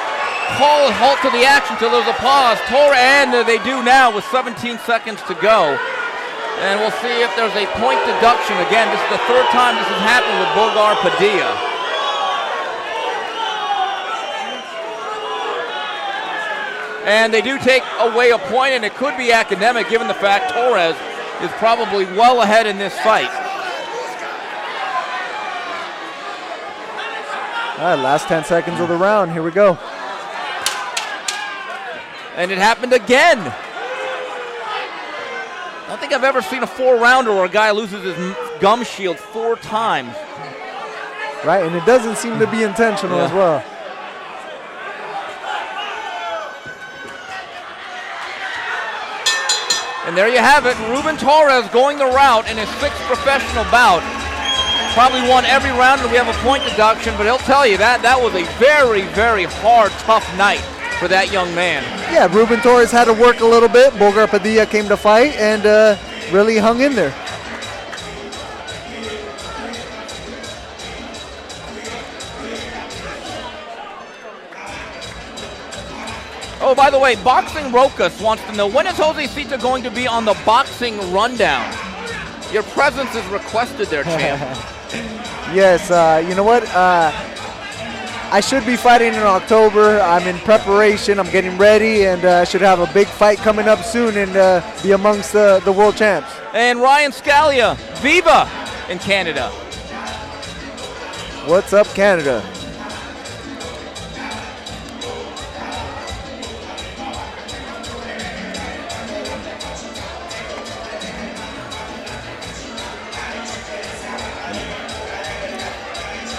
call a halt to the action until there's a pause. And they do now with 17 seconds to go. And we'll see if there's a point deduction. Again, this is the third time this has happened with Bogar Padilla. And they do take away a point, and it could be academic given the fact Torres is probably well ahead in this fight. All right, last 10 seconds of the round. Here we go. And it happened again. I don't think I've ever seen a 4-rounder where a guy loses his gum shield 4 times. Right, and it doesn't seem to be intentional as well. And there you have it, Ruben Torres going the route in his 6th professional bout. Probably won every round, and we have a point deduction, but he'll tell you that was a very, very hard, tough night for that young man. Yeah, Ruben Torres had to work a little bit. Bogar Padilla came to fight and really hung in there. Oh, by the way, Boxing Rocas wants to know, when is Josecito going to be on the Boxing Rundown? Your presence is requested there, champ. Yes, you know what? I should be fighting in October. I'm in preparation. I'm getting ready, and I should have a big fight coming up soon and be amongst the world champs. And Ryan Scalia, Viva in Canada. What's up, Canada?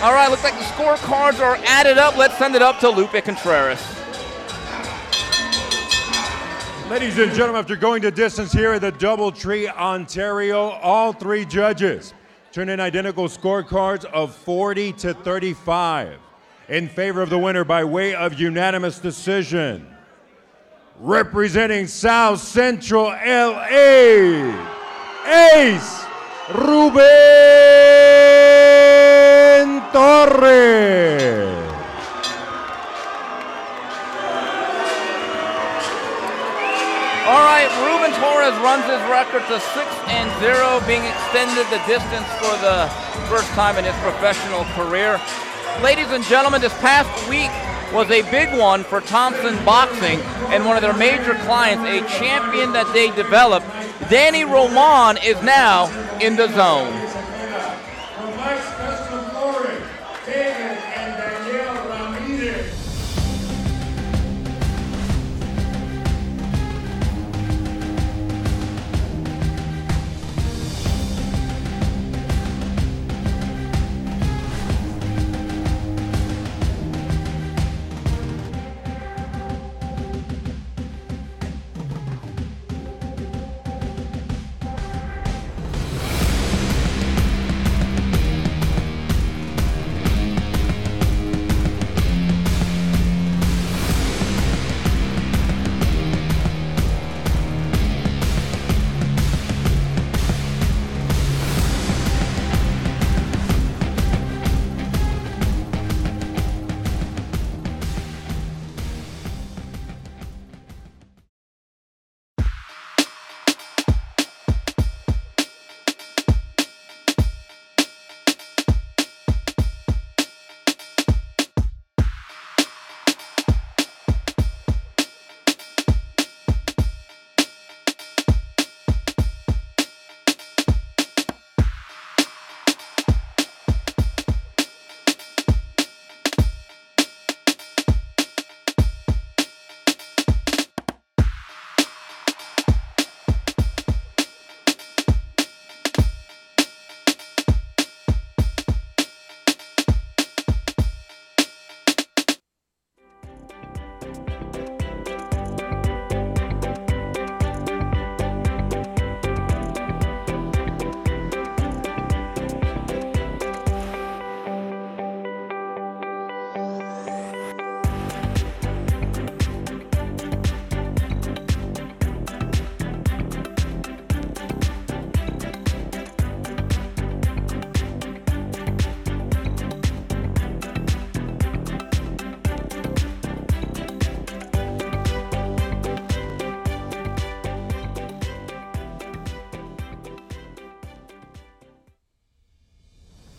All right, looks like the scorecards are added up. Let's send it up to Lupe Contreras. Ladies and gentlemen, after going the distance here at the Doubletree, Ontario, all 3 judges turn in identical scorecards of 40-35 in favor of the winner by way of unanimous decision. Representing South Central LA, Ace Ruben Torres. All right, Ruben Torres runs his record to 6-0, being extended the distance for the first time in his professional career. Ladies and gentlemen, this past week was a big one for Thompson Boxing and one of their major clients, a champion that they developed. Danny Roman is now in the zone.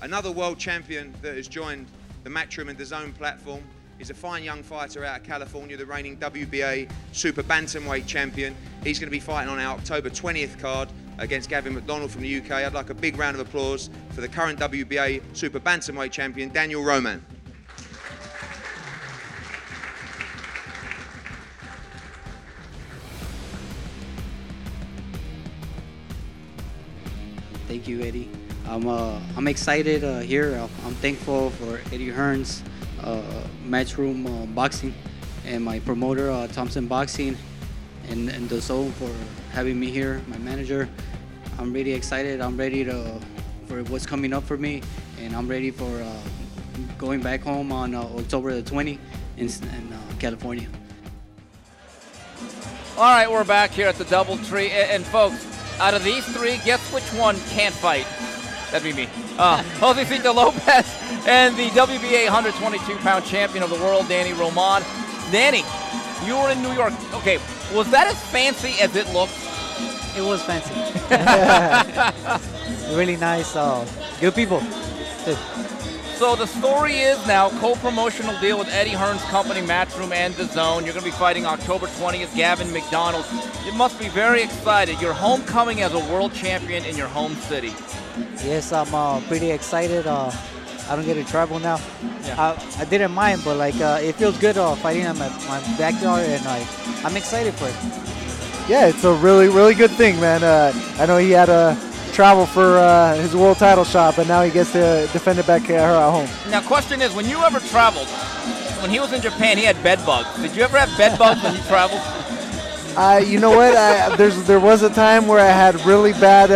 Another world champion that has joined the Matchroom and DAZN platform is a fine young fighter out of California, the reigning WBA Super Bantamweight champion. He's going to be fighting on our October 20th card against Gavin McDonald from the UK. I'd like a big round of applause for the current WBA Super Bantamweight champion, Daniel Roman. Thank you, Eddie. I'm excited here. I'm thankful for Eddie Hearn's Matchroom Boxing and my promoter Thompson Boxing and DAZN for having me here. My manager. I'm really excited. I'm ready for what's coming up for me, and I'm ready for going back home on October the 20th in California. All right, we're back here at the Doubletree, and folks, out of these three, guess which one can't fight? That'd be me. Josecito Lopez and the WBA 122-pound champion of the world, Danny Roman. Danny, you were in New York. Okay, was that as fancy as it looked? It was fancy. Really nice. Good people. Good. So the story is now co-promotional deal with Eddie Hearn's company, Matchroom and DAZN. You're going to be fighting October 20th, Gavin McDonald. You must be very excited. You're homecoming as a world champion in your home city. Yes, I'm pretty excited. I don't get to travel now. Yeah. I didn't mind, but it feels good fighting in my backyard, and I'm excited for it. Yeah, it's a really, really good thing, man. I know he had to travel for his world title shot, but now he gets to defend it back here at home. Now, question is, when you ever traveled, when he was in Japan, he had bed bugs. Did you ever have bed bugs when you traveled? You know what? There was a time where I had really bad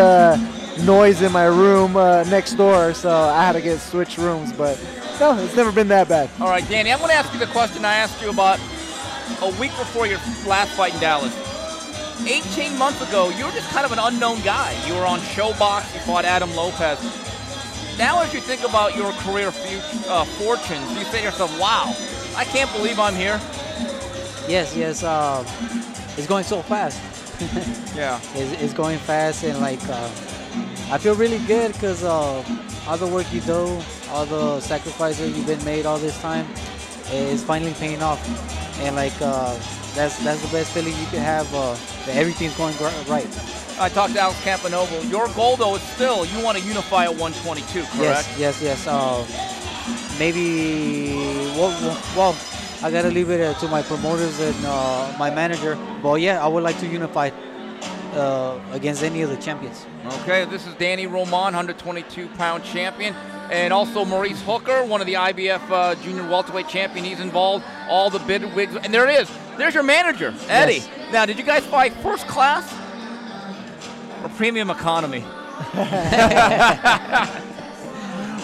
noise in my room next door, so I had to get switched rooms, but no, it's never been that bad. All right, Danny, I'm going to ask you the question I asked you about a week before your last fight in Dallas. 18 months ago, you were just kind of an unknown guy. You were on Showbox, you fought Adam Lopez. Now as you think about your career fortunes, you say to yourself, wow, I can't believe I'm here. Yes. It's going so fast. Yeah. It's going fast, and I feel really good because all the work you do, all the sacrifices you've been made all this time is finally paying off. And that's the best feeling you can have, that everything's going right. I talked to Alex Campanovo. Your goal, though, is still you want to unify at 122, correct? Yes. Maybe, well, I got to leave it to my promoters and my manager. But, yeah, I would like to unify against any of the champions. Okay, this is Danny Roman, 122-pound champion. And also Maurice Hooker, one of the IBF junior welterweight champion. He's involved, all the bigwigs. And there it is. There's your manager, Eddie. Yes. Now, did you guys fight first class or premium economy?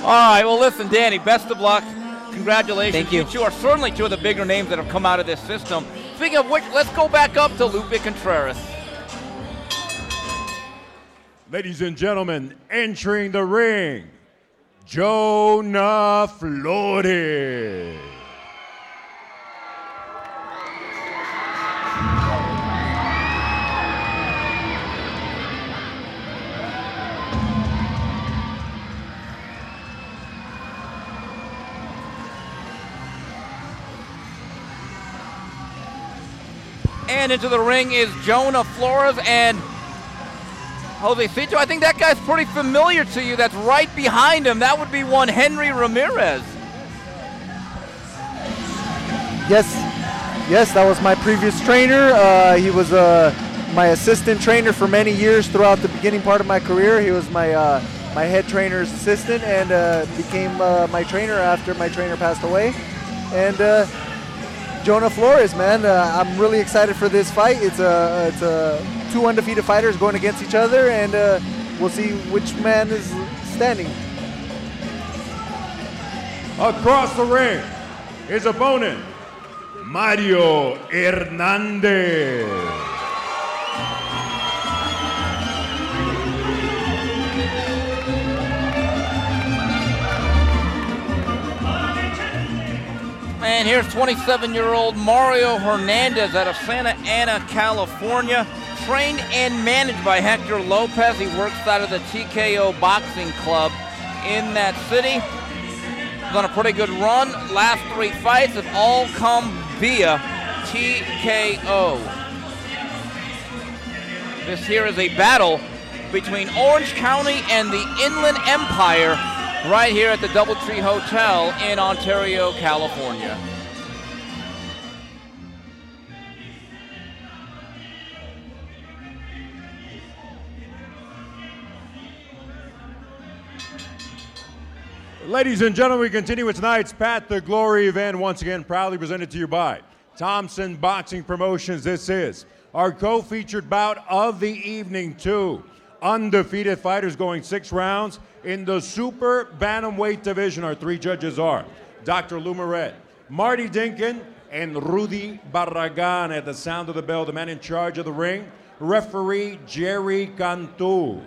All right, well, listen, Danny, best of luck. Congratulations. Thank you. You two are certainly two of the bigger names that have come out of this system. Speaking of which, let's go back up to Lupe Contreras. Ladies and gentlemen, entering the ring, Jonah Flores. And into the ring is Jonah Flores and Josecito. I think that guy's pretty familiar to you. That's right behind him. That would be one Henry Ramirez. Yes, that was my previous trainer. He was my assistant trainer for many years throughout the beginning part of my career. He was my head trainer's assistant and became my trainer after my trainer passed away. And Jonah Flores, man, I'm really excited for this fight. It's two undefeated fighters going against each other, and we'll see which man is standing. Across the ring, his opponent, Mario Hernandez. And here's 27-year-old Mario Hernandez out of Santa Ana, California. Trained and managed by Hector Lopez. He works out of the TKO Boxing Club. in that city. Done a pretty good run. Last 3 fights have all come via TKO. This here is a battle between Orange County and the Inland Empire right here at the Doubletree Hotel in Ontario, California. Ladies and gentlemen, we continue with tonight's Pat the Glory event, once again proudly presented to you by Thompson Boxing Promotions. This is our co-featured bout of the evening. 2 undefeated fighters going 6 rounds in the super bantamweight division. Our 3 judges are Dr. Lou Moret, Marty Dinkin, and Rudy Barragan. At the sound of the bell, the man in charge of the ring, referee Jerry Cantu.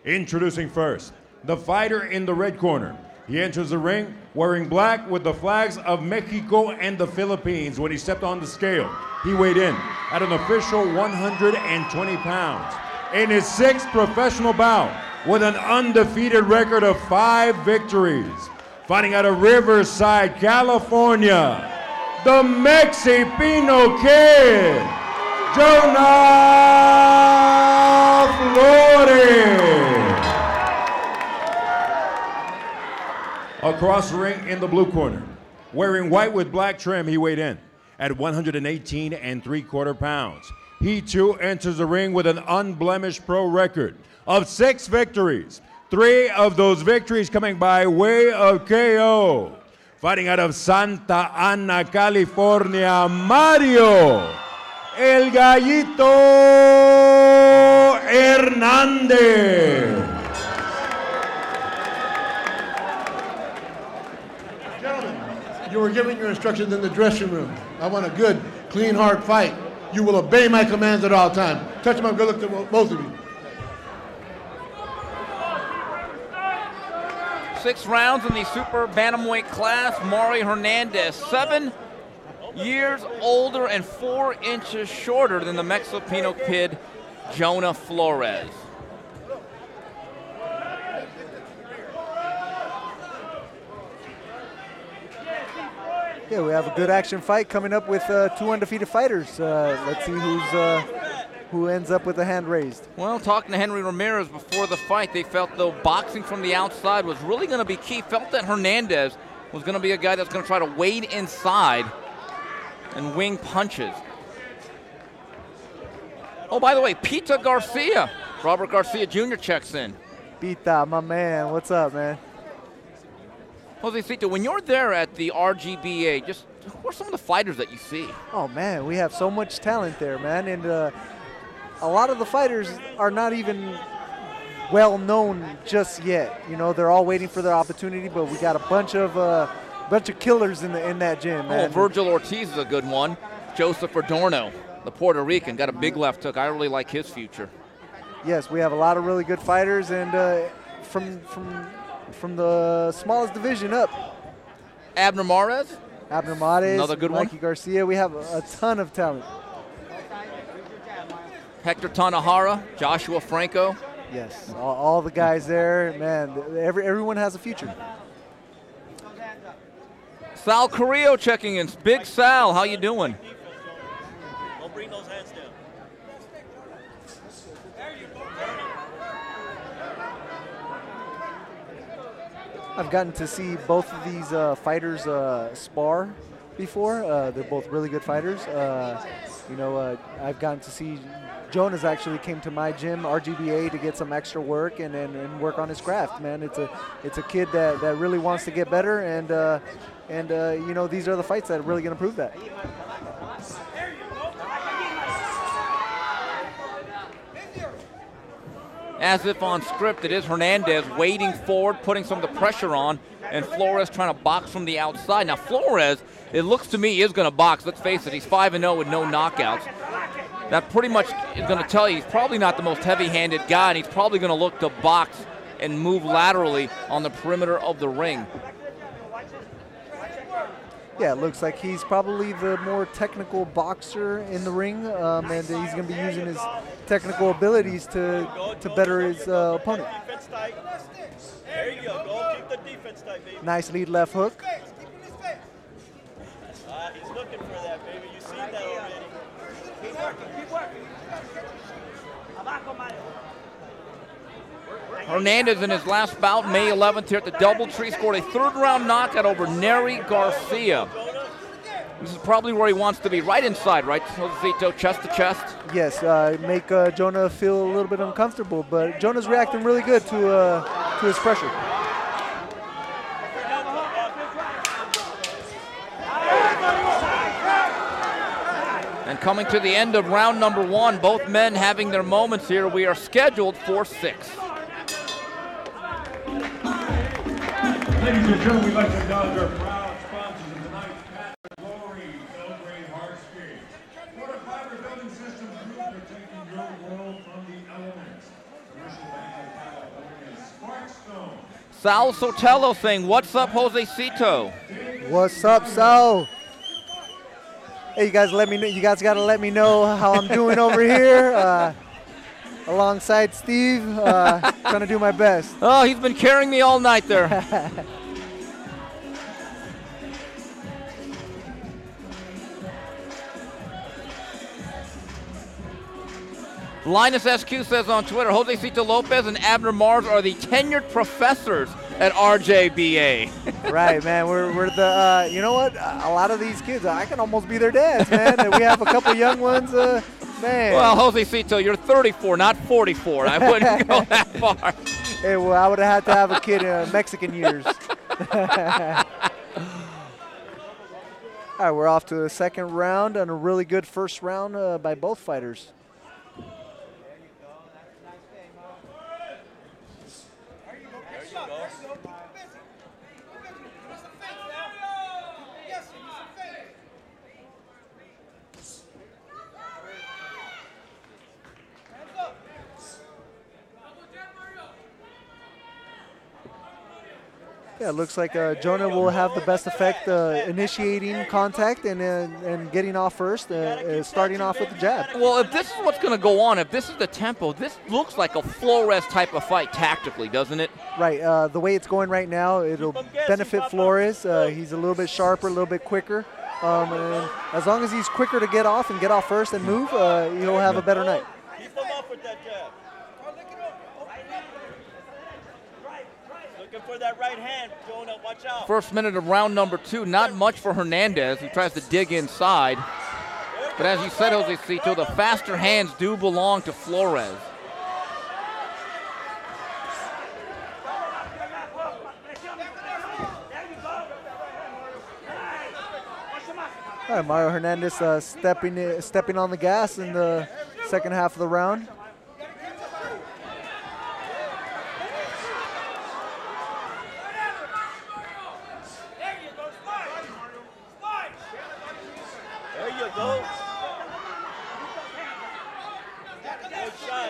Introducing first, the fighter in the red corner. He enters the ring wearing black with the flags of Mexico and the Philippines. When he stepped on the scale, he weighed in at an official 120 pounds. In his 6th professional bout, with an undefeated record of 5 victories. Fighting out of Riverside, California, the Mexipino Kid, Jonah Flores. Across the ring in the blue corner, wearing white with black trim, he weighed in at 118 3/4 pounds. He too enters the ring with an unblemished pro record of 6 victories. 3 of those victories coming by way of KO. Fighting out of Santa Ana, California, Mario El Gallito Hernandez. You were giving your instructions in the dressing room. I want a good, clean, hard fight. You will obey my commands at all times. Touch him up, good look to both of you. 6 rounds in the super bantamweight class. Mario Hernandez, 7 years older and 4 inches shorter than the Mexipino Kid, Jonah Flores. Yeah, we have a good action fight coming up with 2 undefeated fighters. Let's see who ends up with a hand raised. Well, talking to Henry Ramirez before the fight, they felt though boxing from the outside was really going to be key. Felt that Hernandez was going to be a guy that's going to try to wade inside and wing punches. Oh, by the way, Pita Garcia. Robert Garcia Jr. checks in. Pita, my man. What's up, man? Josecito, when you're there at the RGBA, just who are some of the fighters that you see? Oh, man, we have so much talent there, man. And a lot of the fighters are not even well known just yet. You know, they're all waiting for their opportunity, but we got a bunch of killers in that gym, man. Oh, Virgil Ortiz is a good one. Joseph Adorno, the Puerto Rican, got a big left hook. I really like his future. Yes, we have a lot of really good fighters, and from the smallest division up. Abner Mares, another good Mikey one. Garcia. We have a ton of talent. Hector Tanahara, Joshua Franco. Yes, all the guys there, man. Everyone has a future. Sal Carrillo checking in. Big Sal, how you doing? Don't bring those hands down. I've gotten to see both of these fighters spar before. They're both really good fighters. I've gotten to see Jonas actually came to my gym, RGBA, to get some extra work and work on his craft. Man, it's a kid that really wants to get better, and these are the fights that are really going to prove that. As if on script, it is Hernandez wading forward, putting some of the pressure on, and Flores trying to box from the outside. Now, Flores, it looks to me, is going to box. Let's face it, he's 5-0 with no knockouts. That pretty much is going to tell you he's probably not the most heavy-handed guy, and he's probably going to look to box and move laterally on the perimeter of the ring. Yeah, it looks like he's probably the more technical boxer in the ring, and he's going to be using his technical abilities to better his opponent. There you go. Keep the defense tight, baby. Nice lead left hook. He's looking for that, baby. You've seen that already. Keep working, keep working. Abajo, Mario. Hernandez in his last bout, May 11th here at the Doubletree, scored a third-round knockout over Nery Garcia. This is probably where he wants to be, right inside, right, Josecito, chest to chest? Yes, make Jonah feel a little bit uncomfortable, but Jonah's reacting really good to his pressure. And coming to the end of round number 1, both men having their moments here. We are scheduled for 6. Ladies and gentlemen, we'd like to acknowledge our proud sponsors of tonight's Path to Glory, Celebrate Hardscape. Water Fiber Building Systems Group, protecting your world from the elements. Commercial Bank of California, Sparkstone. Sal Sotelo saying, "What's up, Josecito?" What's up, Sal? Hey, you guys, you guys got to let me know how I'm doing over here. Alongside Steve, trying to do my best. Oh, he's been carrying me all night there. Linus SQ says on Twitter, Josecito Lopez and Abner Mars are the tenured professors at RJBA. Right, man. We're the, you know what? A lot of these kids, I can almost be their dads, man. And we have a couple young ones, man. Well, Josecito, you're 34, not 44. I wouldn't go that far. Hey, well, I would have had to have a kid in Mexican years. All right, we're off to the second round and a really good first round by both fighters. Yeah, it looks like Jonah will have the best effect initiating contact and getting off first, starting off with the jab. Well, if this is what's going to go on, if this is the tempo, this looks like a Flores type of fight tactically, doesn't it? Right. The way it's going right now, it'll benefit Flores. He's a little bit sharper, a little bit quicker. And as long as he's quicker to get off and get off first and move, he'll have a better night. Keep him up with that jab. Looking for that right hand, Jonah, watch out. First minute of round number 2, not much for Hernandez, who tries to dig inside. But as you said, Josecito, the faster hands do belong to Flores. All right, Mario Hernandez stepping on the gas in the second half of the round.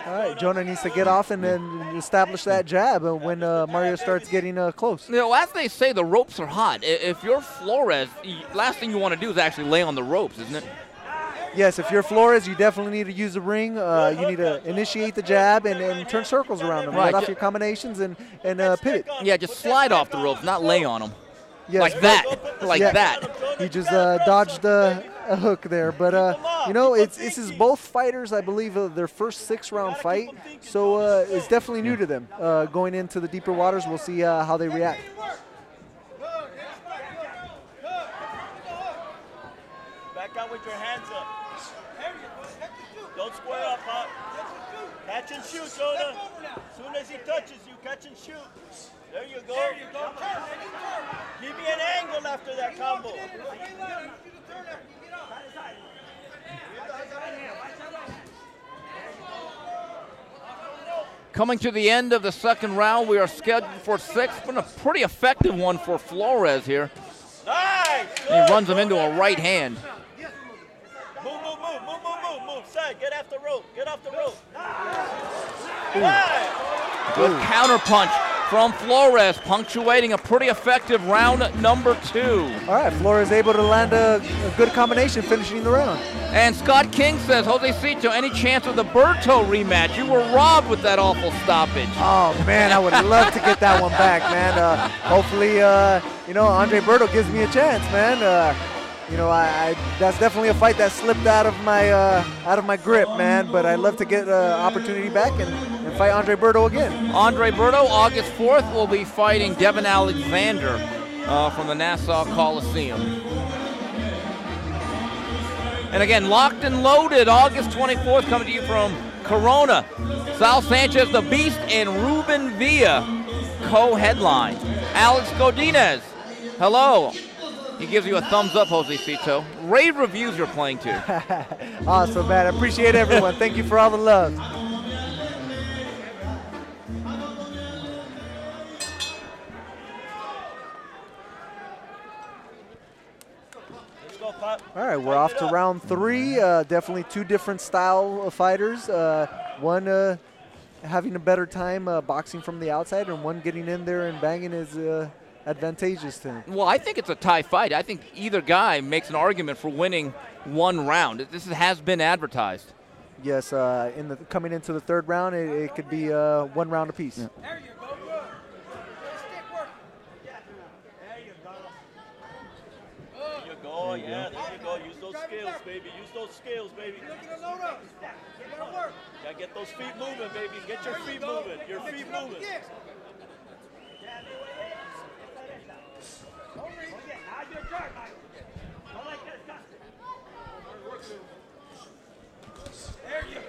All right, Jonah needs to get off and then establish that jab when Mario starts getting close. You know, as they say, the ropes are hot. If you're Flores, last thing you want to do is actually lay on the ropes, isn't it? Yes, if you're Flores, you definitely need to use the ring. You need to initiate the jab and turn circles around them. Right off your combinations and pivot. Yeah, just slide off the ropes, not lay on them. Yes. Like that, like that. He just dodged a hook there. But, you know, this is both fighters, I believe, their first 6-round fight. So it's definitely new to them. Going into the deeper waters, we'll see how they react. Back out with your hands up. Don't square up, huh? Catch and shoot, Jonah. As soon as he touches you, catch and shoot. There you go. There you go. Give me an angle after that combo. Coming to the end of the second round, we are scheduled for 6. Been a pretty effective one for Flores here. Nice. He runs him into a right hand. Move. Side, get off the rope. Good counter punch from Flores, punctuating a pretty effective round number 2. All right, Flores able to land a good combination, finishing the round. And Scott King says, Josecito, any chance of the Berto rematch? You were robbed with that awful stoppage. Oh, man, I would love to get that one back, man. Hopefully, Andre Berto gives me a chance, man. That's definitely a fight that slipped out of my grip, man. But I'd love to get an opportunity back and fight Andre Berto again. Andre Berto, August 4th, will be fighting Devin Alexander from the Nassau Coliseum. And again, locked and loaded, August 24th, coming to you from Corona. Sal Sanchez, the Beast, and Ruben Villa co-headline. Alex Godinez, hello. He gives you a thumbs up, Josecito. Rave reviews you're playing to. Awesome, man. I appreciate everyone. Thank you for all the love. All right, we're off to round 3. Definitely 2 different style of fighters. One having a better time boxing from the outside, and one getting in there and banging is advantageous to him. Well, I think it's a tie fight. I think either guy makes an argument for winning one round. This has been advertised. Yes, coming into the 3rd round, it could be 1 round apiece. Yeah. Oh, yeah, there you go. Use those skills, baby. Use those skills, baby. Yeah, get those feet moving, baby. Get your feet moving. Your feet moving. There you go.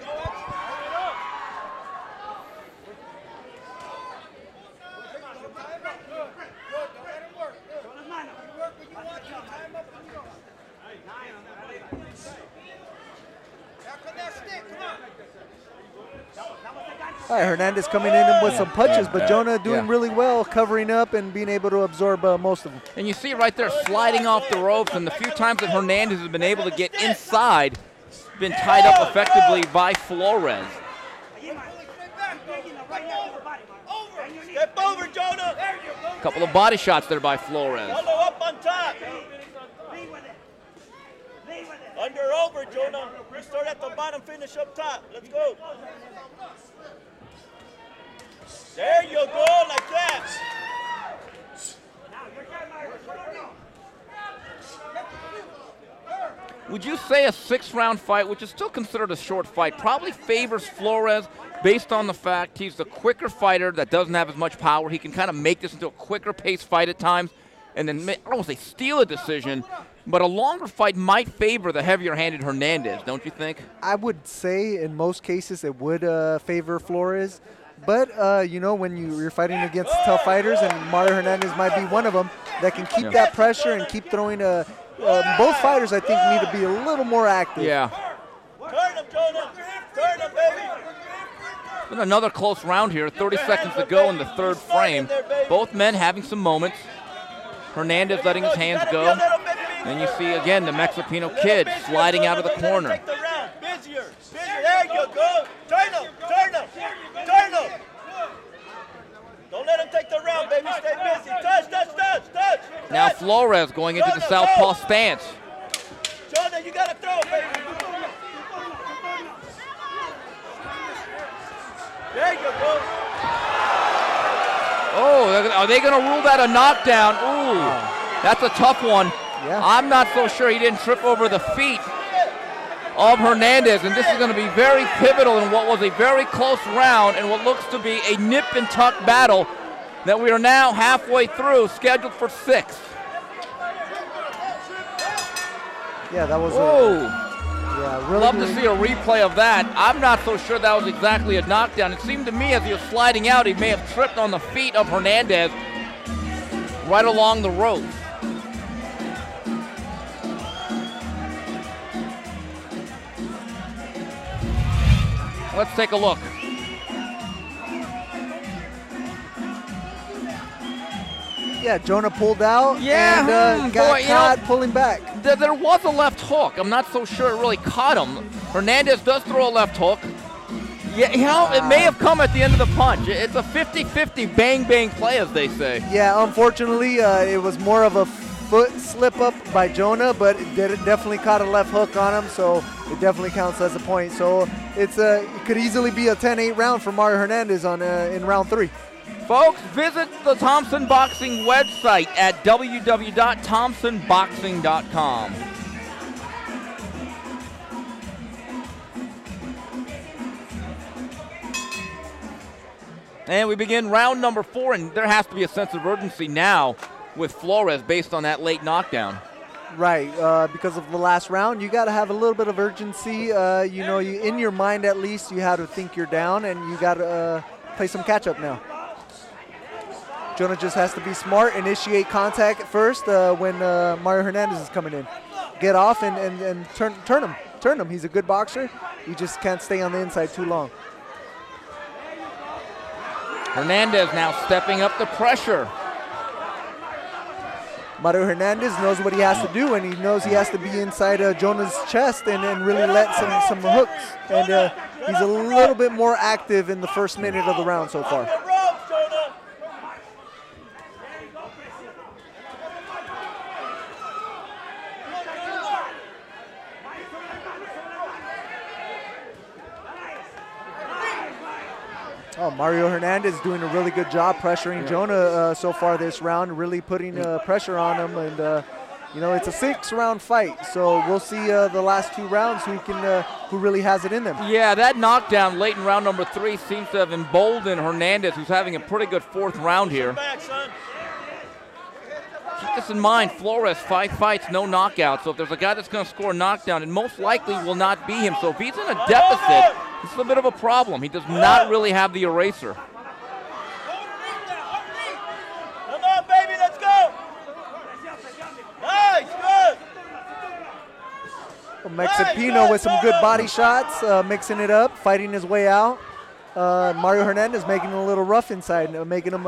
All right, Hernandez coming in with some punches, but Jonah doing really well, covering up and being able to absorb most of them. And you see right there sliding off the ropes, and the few times that Hernandez has been able to get inside, been tied up effectively by Flores. Step over, Jonah. A couple of body shots there by Flores. Follow up on top. Under over, Jonah. You start at the bottom, finish up top. Let's go. There you go, like that. Would you say a 6-round fight, which is still considered a short fight, probably favors Flores based on the fact he's the quicker fighter that doesn't have as much power? He can kind of make this into a quicker pace fight at times and then, I don't want to say steal a decision, but a longer fight might favor the heavier-handed Hernandez, don't you think? I would say in most cases it would favor Flores. But, when you're fighting against tough fighters, and Mario Hernandez might be one of them, that can keep that pressure and keep throwing both fighters, I think, need to be a little more active. Yeah. Turn him, Jonah. Turn him, baby. Been another close round here, 30 seconds to go in the 3rd frame. Both men having some moments. Hernandez letting his hands go. And you see, again, the Mexipino kid sliding out of the corner. Busier. There you go. Turn him. Turn him. Turn him. Don't let him take the round, baby. Stay busy. Touch. Now Flores going into the southpaw stance. Jonah, you got to throw, baby. There you go. Oh, are they going to rule that a knockdown? Ooh, that's a tough one. Yeah. I'm not so sure he didn't trip over the feet of Hernandez, and this is going to be very pivotal in what was a very close round and what looks to be a nip-and-tuck battle that we are now halfway through, scheduled for 6. Yeah, that was really love to see a replay of that. I'm not so sure that was exactly a knockdown. It seemed to me as he was sliding out, he may have tripped on the feet of Hernandez right along the rope. Let's take a look. Yeah, Jonah pulled out and boy, got caught pulling back. There was a left hook. I'm not so sure it really caught him. Hernandez does throw a left hook. Yeah, you know, it may have come at the end of the punch. It's a 50-50 bang-bang play, as they say. Yeah, unfortunately, it was more of a foot slip-up by Jonah, but it definitely caught a left hook on him, so it definitely counts as a point. So it could easily be a 10-8 round for Mario Hernandez in round 3. Folks, visit the Thompson Boxing website at www.thompsonboxing.com. And we begin round number 4, and there has to be a sense of urgency now with Flores based on that late knockdown. Right, because of the last round, you got to have a little bit of urgency. In your mind at least, you have to think you're down, and you got to play some catch-up now. Jonah just has to be smart, initiate contact first when Mario Hernandez is coming in. Get off and turn him. He's a good boxer. You just can't stay on the inside too long. Hernandez now stepping up the pressure. Mario Hernandez knows what he has to do, and he knows he has to be inside Jonah's chest and really let some hooks. And he's a little bit more active in the first minute of the round so far. Oh, Mario Hernandez doing a really good job pressuring Jonah so far this round, really putting pressure on him. And, it's a 6-round fight, so we'll see the last 2 rounds who really has it in them. Yeah, that knockdown late in round number 3 seems to have emboldened Hernandez, who's having a pretty good 4th round here. Keep this in mind, Flores, 5 fights, no knockouts. So if there's a guy that's going to score a knockdown, it most likely will not be him. So if he's in a deficit, this is a bit of a problem. He does not really have the eraser. Come on, baby, let's go. Nice, good. Mexipino with some good body shots, mixing it up, fighting his way out. Mario Hernandez making it a little rough inside, making him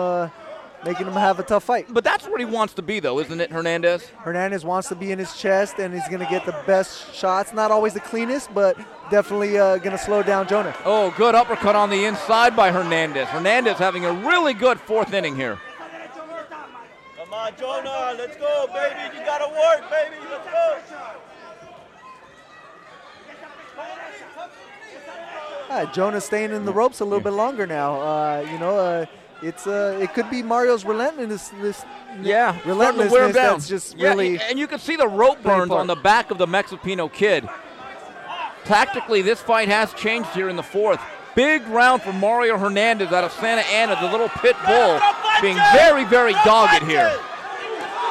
have a tough fight. But that's where he wants to be, though, isn't it, Hernandez? Hernandez wants to be in his chest, and he's going to get the best shots. Not always the cleanest, but definitely going to slow down Jonah. Oh, good uppercut on the inside by Hernandez. Hernandez having a really good 4th inning here. Come on, Jonah, let's go, baby. You got to work, baby. Let's go. Jonah staying in the ropes a little bit longer now. It could be Mario's relentlessness. Relentlessness that's just really. And you can see the rope burns on the back of the Mexipino kid. Tactically, this fight has changed here in the 4th. Big round for Mario Hernandez out of Santa Ana, the little pit bull, being very, very dogged here.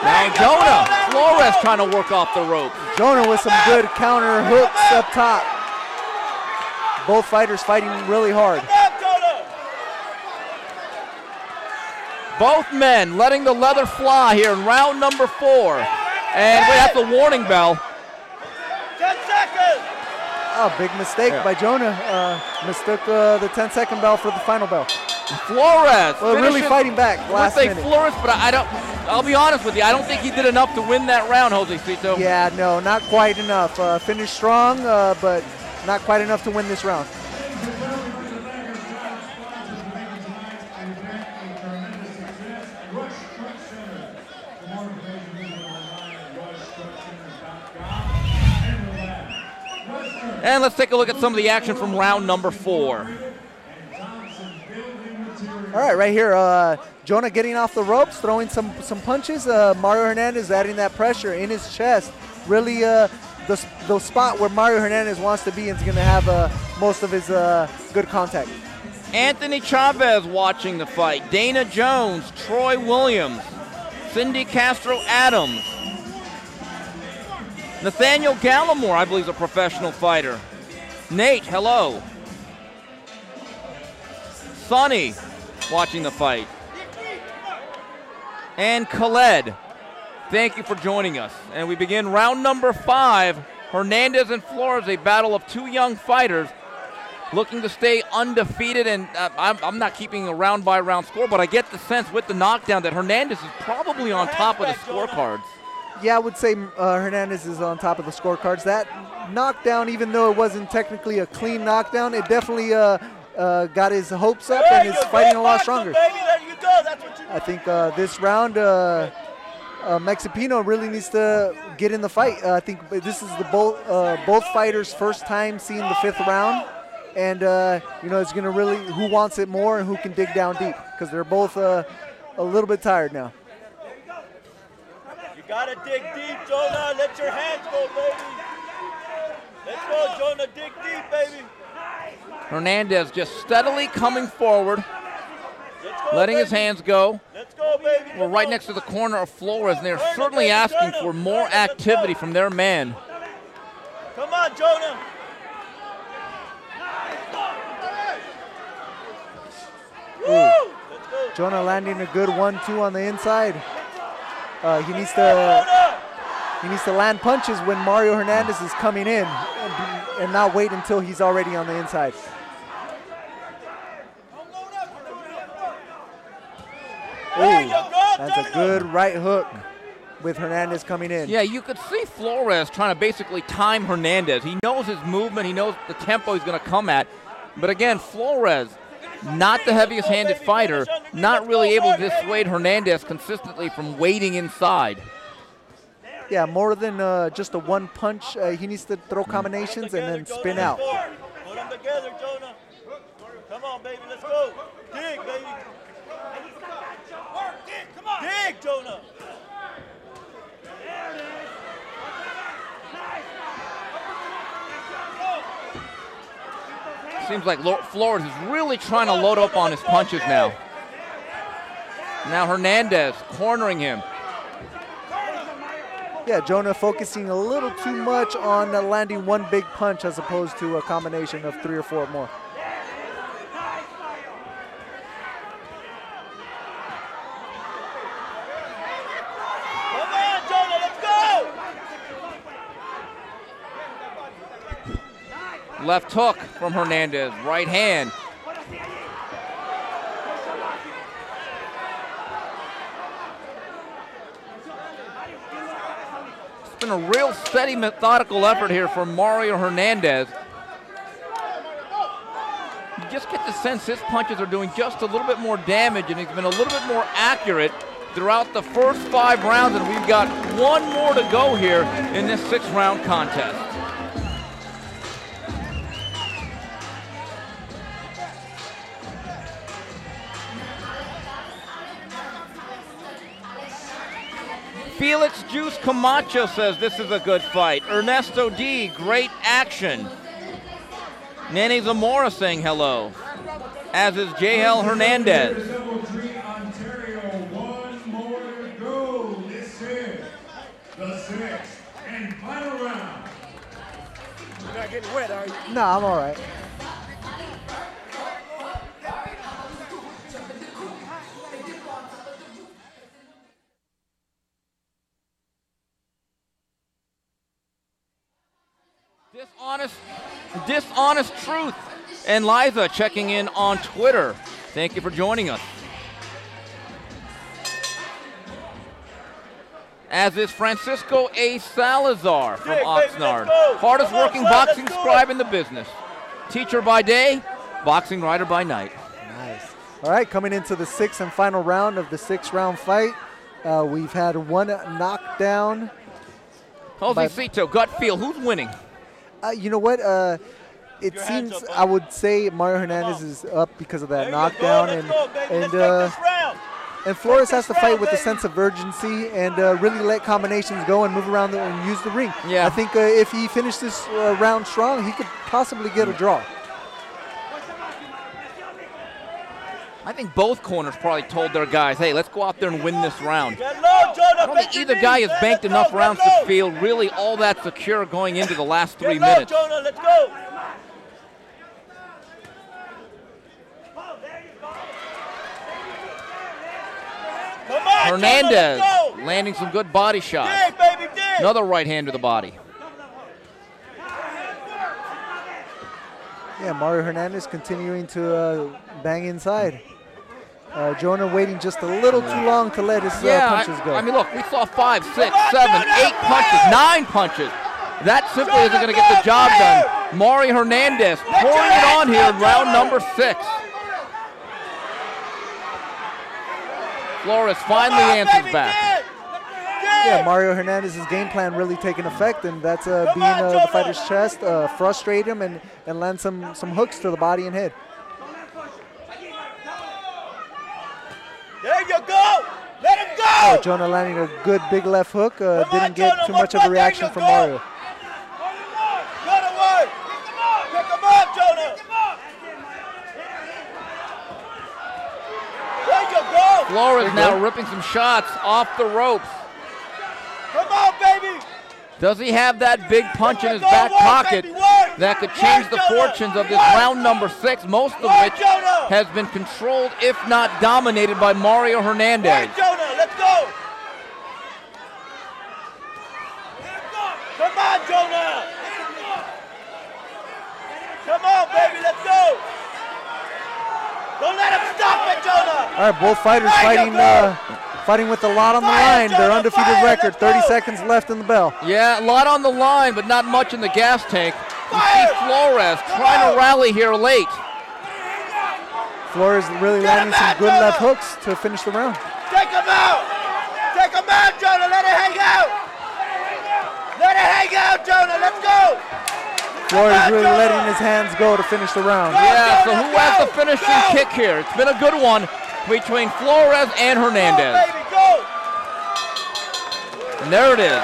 Now Jonah, Flores trying to work off the rope. Jonah with some good counter hooks up top. Both fighters fighting really hard. Both men letting the leather fly here in round number 4. And wait, that's a warning bell. 10 seconds. Oh, big mistake by Jonah. Mistook the 10-second bell for the final bell. Flores. Really fighting back last minute. Flores, but I'll be honest with you, I don't think he did enough to win that round, Josecito. Yeah, no, not quite enough. Finished strong, but not quite enough to win this round. And let's take a look at some of the action from round number 4. All right, right here, Jonah getting off the ropes, throwing some punches. Mario Hernandez adding that pressure in his chest. Really the spot where Mario Hernandez wants to be and is going to have most of his good contact. Anthony Chavez watching the fight. Dana Jones, Troy Williams, Cindy Castro-Adams. Nathaniel Gallimore, I believe, is a professional fighter. Nate, hello. Sonny watching the fight. And Khaled, thank you for joining us. And we begin round number 5. Hernandez and Flores, a battle of 2 young fighters looking to stay undefeated. And I'm not keeping a round-by-round score, but I get the sense with the knockdown that Hernandez is probably on top of the scorecards. Yeah, I would say Hernandez is on top of the scorecards. That knockdown, even though it wasn't technically a clean knockdown, it definitely got his hopes up and is fighting a lot stronger. Baby, there you go. That's what you I think this round, Mexipino really needs to get in the fight. I think this is the both fighters' first time seeing the 5th round, and you know, it's gonna really who wants it more and who can dig down deep, because they're both a little bit tired now. You gotta dig deep, Jonah. Let your hands go, baby. Let's go, Jonah. Dig deep, baby. Hernandez just steadily coming forward, letting his hands go. Let's go, baby. We're right next to the corner of Flores, and they're certainly asking for more activity from their man. Come on, Jonah. Ooh. Jonah landing a good 1-2 on the inside. He needs to land punches when Mario Hernandez is coming in, and not wait until he's already on the inside. Ooh, that's a good right hook with Hernandez coming in. Yeah, you could see Flores trying to basically time Hernandez. He knows his movement. He knows the tempo he's going to come at. But again, Flores, not the heaviest handed fighter, not really able to dissuade Hernandez consistently from waiting inside. Yeah, more than just a one punch. He needs to throw combinations and then spin out. Put them together, Jonah. Come on, baby, let's go. Dig, baby. Come on. Dig, Jonah. Seems like Flores is really trying to load up on his punches now. Now Hernandez cornering him. Yeah, Jonah focusing a little too much on landing one big punch as opposed to a combination of 3 or 4 more. Come on, Jonah, let's go. Left hook from Hernandez, right hand. It's been a real steady, methodical effort here from Mario Hernandez. You just get the sense his punches are doing just a little bit more damage, and he's been a little bit more accurate throughout the first 5 rounds, and we've got 1 more to go here in this 6-round contest. Felix Juice Camacho says this is a good fight. Ernesto D, great action. Nene Zamora saying hello, as is J.L. Hernandez. Doubletree, Ontario, 1 more to go. This is the 6th and final round. You're not getting wet, are you? No, I'm all right. Dishonest Truth and Liza checking in on Twitter. Thank you for joining us. As is Francisco A. Salazar from Oxnard. Hardest working boxing scribe in the business. Teacher by day, boxing writer by night. Nice. All right, coming into the 6th and final round of the 6-round fight. We've had 1 knockdown. Josecito, gut feel, who's winning? You know what? It seems I would say Mario Hernandez is up because of that knockdown, and Flores has to fight with a sense of urgency and really let combinations go and move around and use the ring. Yeah. I think if he finished this round strong, he could possibly get a draw. I think both corners probably told their guys, hey, let's go out there and win this round. Get low, Jonah. I don't think either guy has banked enough rounds to feel really all that secure going into the last 3 minutes. Jonah, let's go. Come on, Hernandez Jonah, landing some good body shots. dig, baby, dig. Another right hand to the body. Yeah, Mario Hernandez continuing to bang inside. Jonah waiting just a little too long to let his punches go. I mean, look, we saw 5, 6, 7, 8 punches, 9 punches. That simply isn't going to get the job done. Mari Hernandez pouring it on here in round number 6. Flores finally answers back. Yeah, Mario Hernandez's game plan really taking effect, and that's being the fighter's chest, frustrate him, and land some hooks to the body and head. There you go. Let him go. Oh, Jonah landing a good big left hook. Didn't get too much of a reaction from Mario. Go to work. Pick him up, Jonah. There you go. Flores now ripping some shots off the ropes. Come on, baby. Does he have that big punch in his back pocket that could change the fortunes of this round number 6, most of which has been controlled, if not dominated, by Mario Hernandez? Jonah, let's go. Come on, Jonah. Come on, baby, let's go. Don't let him stop it, Jonah. All right, both fighters fighting with a lot on the line. Their undefeated record, 30 seconds left in the bell. Yeah, a lot on the line, but not much in the gas tank. You see Flores trying to rally here late. Flores really landing some good left hooks to finish the round. Take him out. Take him out, Jonah. Let it hang out. Let it hang out, Jonah. Let's go. Flores really letting his hands go to finish the round. Yeah, so who has the finishing kick here? It's been a good one between Flores and Hernandez. Go, baby, go. And there it is.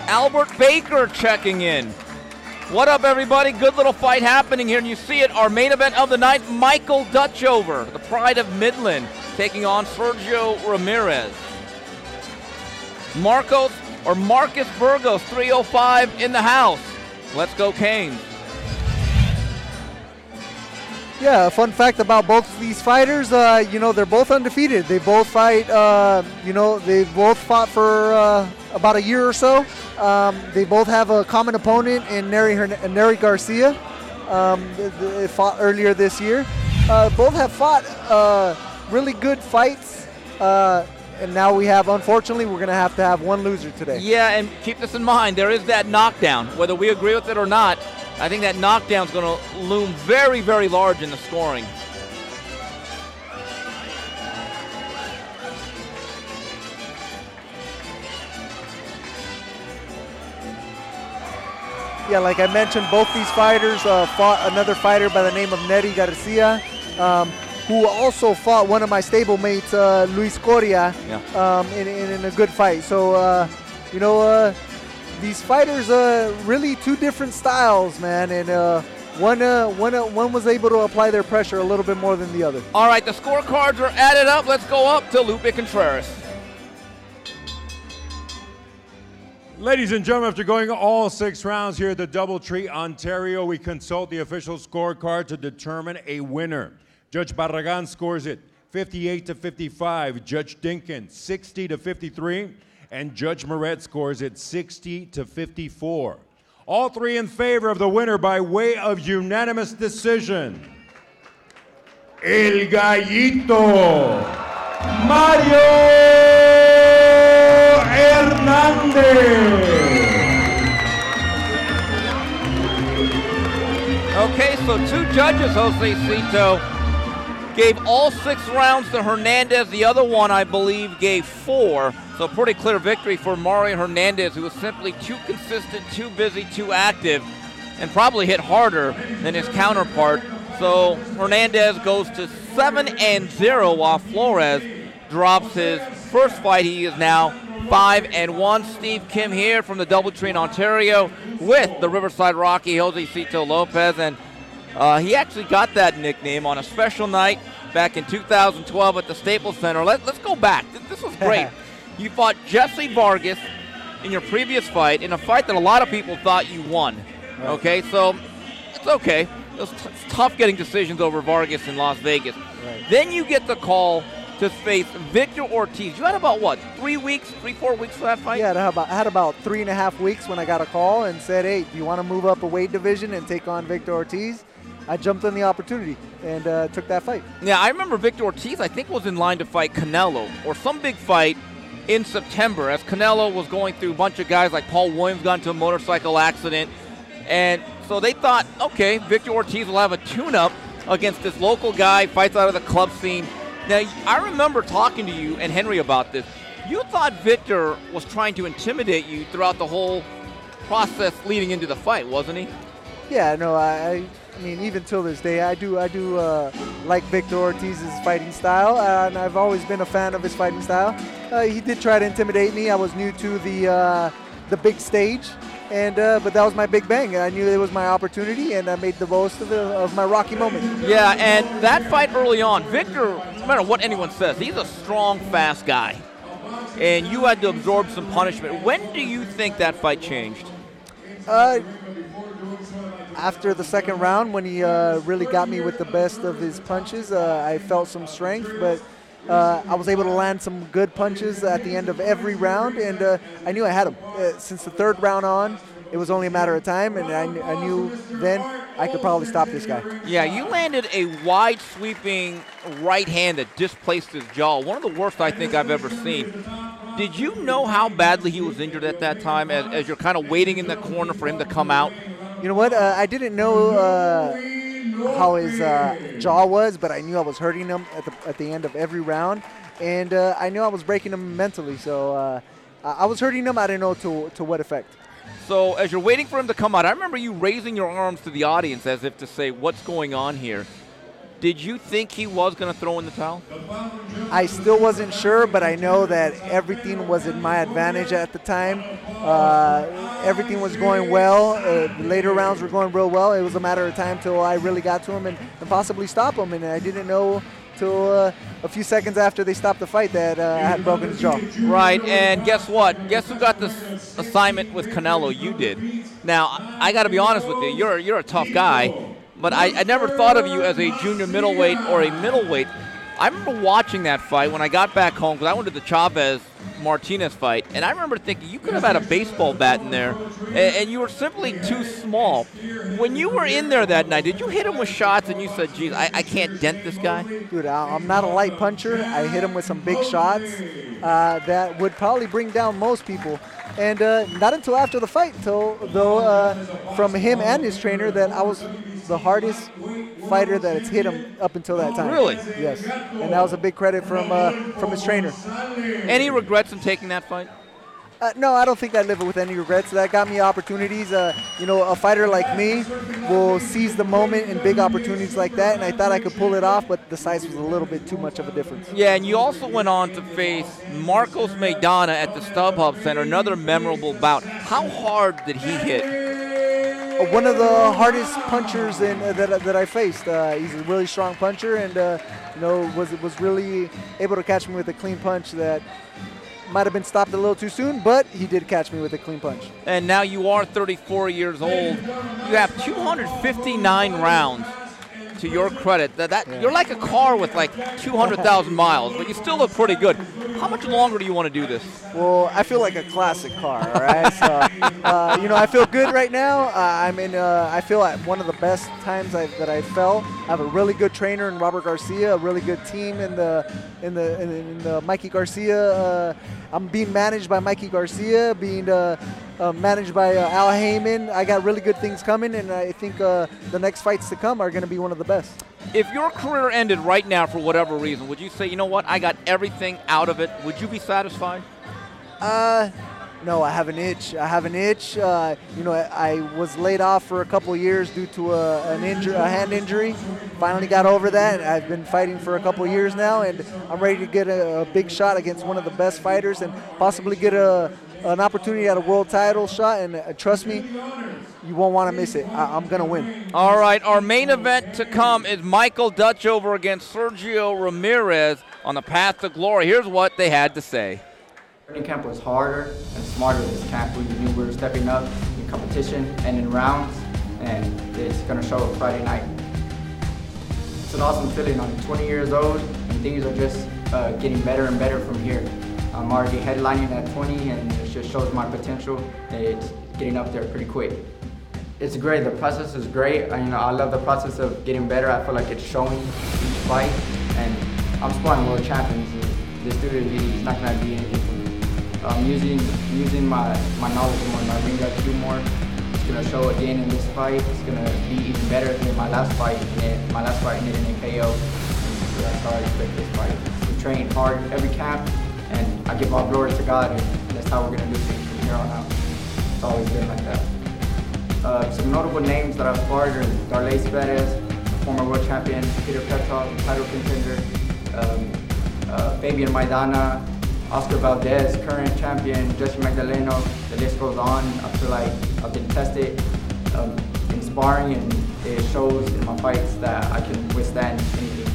Albert Baker checking in. What up, everybody? Good little fight happening here, and you see it. Our main event of the night, Michael Dutchover, the pride of Midland, taking on Sergio Ramirez. Marcus Burgos, 305 in the house. Let's go, Canes. Yeah, a fun fact about both these fighters, they're both undefeated. They both fight, they both fought for about a year or so. They both have a common opponent in Nery Garcia. They fought earlier this year. Both have fought really good fights. And now we have, unfortunately, we're going to have one loser today. Yeah, and keep this in mind. There is that knockdown. Whether we agree with it or not, I think that knockdown is going to loom very, very large in the scoring. Yeah, like I mentioned, both these fighters fought another fighter by the name of Nery Garcia, who also fought one of my stablemates, Luis Coria, in a good fight. So, these fighters really two different styles, man, and one was able to apply their pressure a little bit more than the other. All right, the scorecards are added up. Let's go up to Lupe Contreras. Ladies and gentlemen, after going all 6 rounds here at the Doubletree, Ontario, we consult the official scorecard to determine a winner. Judge Barragan scores it 58-55. Judge Dinkin 60-53. And Judge Moret scores it 60-54. All 3 in favor of the winner by way of unanimous decision. El Gallito, Mario Hernandez. Okay, so 2 judges, Jose Cito, gave all 6 rounds to Hernandez. The other one, I believe, gave 4. So pretty clear victory for Mario Hernandez, who was simply too consistent, too busy, too active, and probably hit harder than his counterpart. So Hernandez goes to 7-0, while Flores drops his first fight. He is now 5-1. Steve Kim here from the Doubletree in Ontario with the Riverside Rocky, Jose Cito Lopez, and he actually got that nickname on a special night back in 2012 at the Staples Center. Let's go back. This was great. You fought Jesse Vargas in your previous fight, in a fight that a lot of people thought you won. Right. Okay, so it's okay. It's tough getting decisions over Vargas in Las Vegas. Right. Then you get the call to face Victor Ortiz. You had about, 4 weeks for that fight? Yeah, I had about 3.5 weeks when I got a call and said, hey, do you want to move up a weight division and take on Victor Ortiz? I jumped on the opportunity and took that fight. Yeah, I remember Victor Ortiz, I think, was in line to fight Canelo or some big fight in September as Canelo was going through a bunch of guys like Paul Williams got into a motorcycle accident. And so they thought, okay, Victor Ortiz will have a tune-up against this local guy, fights out of the club scene. Now, I remember talking to you and Henry about this. You thought Victor was trying to intimidate you throughout the whole process leading into the fight, wasn't he? Yeah, no, I mean, even till this day, I do like Victor Ortiz's fighting style, and I've always been a fan of his fighting style. He did try to intimidate me. I was new to the big stage, and but that was my big bang. I knew it was my opportunity, and I made the most of my rocky moment. Yeah, and that fight early on, Victor, no matter what anyone says, he's a strong, fast guy, and you had to absorb some punishment. When do you think that fight changed? After the second round, when he really got me with the best of his punches, I felt some strength, but I was able to land some good punches at the end of every round, and I knew I had him. Since the third round on, it was only a matter of time, and I knew then I could probably stop this guy. Yeah, you landed a wide sweeping right hand that displaced his jaw, one of the worst I think I've ever seen. Did you know how badly he was injured at that time as you're kind of waiting in the corner for him to come out? You know what? I didn't know how his jaw was, but I knew I was hurting him at the end of every round, and I knew I was breaking him mentally. So I was hurting him. I didn't know to what effect. So as you're waiting for him to come out, I remember you raising your arms to the audience as if to say, "What's going on here?" Did you think he was going to throw in the towel? I still wasn't sure, but I know that everything was in my advantage at the time. Everything was going well. The later rounds were going real well. It was a matter of time till I really got to him and possibly stop him. And I didn't know till a few seconds after they stopped the fight that I had broken his jaw. Right, and guess what? Guess who got this assignment with Canelo? You did. Now, I got to be honest with you. You're a tough guy. But I never thought of you as a junior middleweight or a middleweight. I remember watching that fight when I got back home because I went to the Chavez-Martinez fight, and I remember thinking you could have had a baseball bat in there, and you were simply too small. When you were in there that night, did you hit him with shots and you said, geez, I can't dent this guy? Dude, I'm not a light puncher. I hit him with some big shots that would probably bring down most people. And not until after the fight, though from him and his trainer, that I was the hardest fighter that has hit him up until that time. Really? Yes. And that was a big credit from his trainer. Any regrets in taking that fight? No, I don't think I live with any regrets. That got me opportunities. A fighter like me will seize the moment in big opportunities like that, and I thought I could pull it off, but the size was a little bit too much of a difference. Yeah, and you also went on to face Marcos Maidana at the StubHub Center, another memorable bout. How hard did he hit? One of the hardest punchers that I faced. He's a really strong puncher, and was really able to catch me with a clean punch that might have been stopped a little too soon, but he did catch me with a clean punch. And now you are 34 years old. You have 259 rounds to your credit. You're like a car with like 200,000 miles, but you still look pretty good. How much longer do you want to do this? Well, I feel like a classic car, all right? So, I feel good right now. I feel at one of the best times that I felt. I have a really good trainer in Robert Garcia, a really good team in the Mikey Garcia. I'm being managed by Mikey Garcia, being managed by Al Heyman. I got really good things coming, and I think the next fights to come are going to be one of the best. If your career ended right now for whatever reason, would you say, you know what, I got everything out of it? Would you be satisfied? No, I have an itch. I was laid off for a couple years due to a hand injury. Finally got over that. I've been fighting for a couple years now, and I'm ready to get a big shot against one of the best fighters and possibly get an opportunity at a world title shot. And trust me, you won't want to miss it. I'm going to win. All right, our main event to come is Michael Dutchover against Sergio Ramirez on the path to glory. Here's what they had to say. Training camp was harder and smarter this camp. We knew we were stepping up in competition and in rounds, and it's going to show Friday night. It's an awesome feeling. I'm 20 years old, and things are just getting better and better from here. I'm already headlining at 20, and it just shows my potential. It's getting up there pretty quick. It's great. The process is great. I love the process of getting better. I feel like it's showing each fight, and I'm sparring world champions. This dude, he's not gonna be anything for me. Using my knowledge more, my ring IQ more. It's gonna show again in this fight. It's gonna be even better than my last fight. And my last fight ended in a KO. So that's how I expect this fight. We train hard every camp, and I give all glory to God, and that's how we're gonna do things from here on out. It's always been like that. Some notable names that I've sparred are Darley Perez, former world champion, Peter Petrov, title contender, Fabian Maidana, Oscar Valdez, current champion, Jesse Magdaleno. The list goes on. I feel like I've been tested in sparring, and it shows in my fights that I can withstand anything.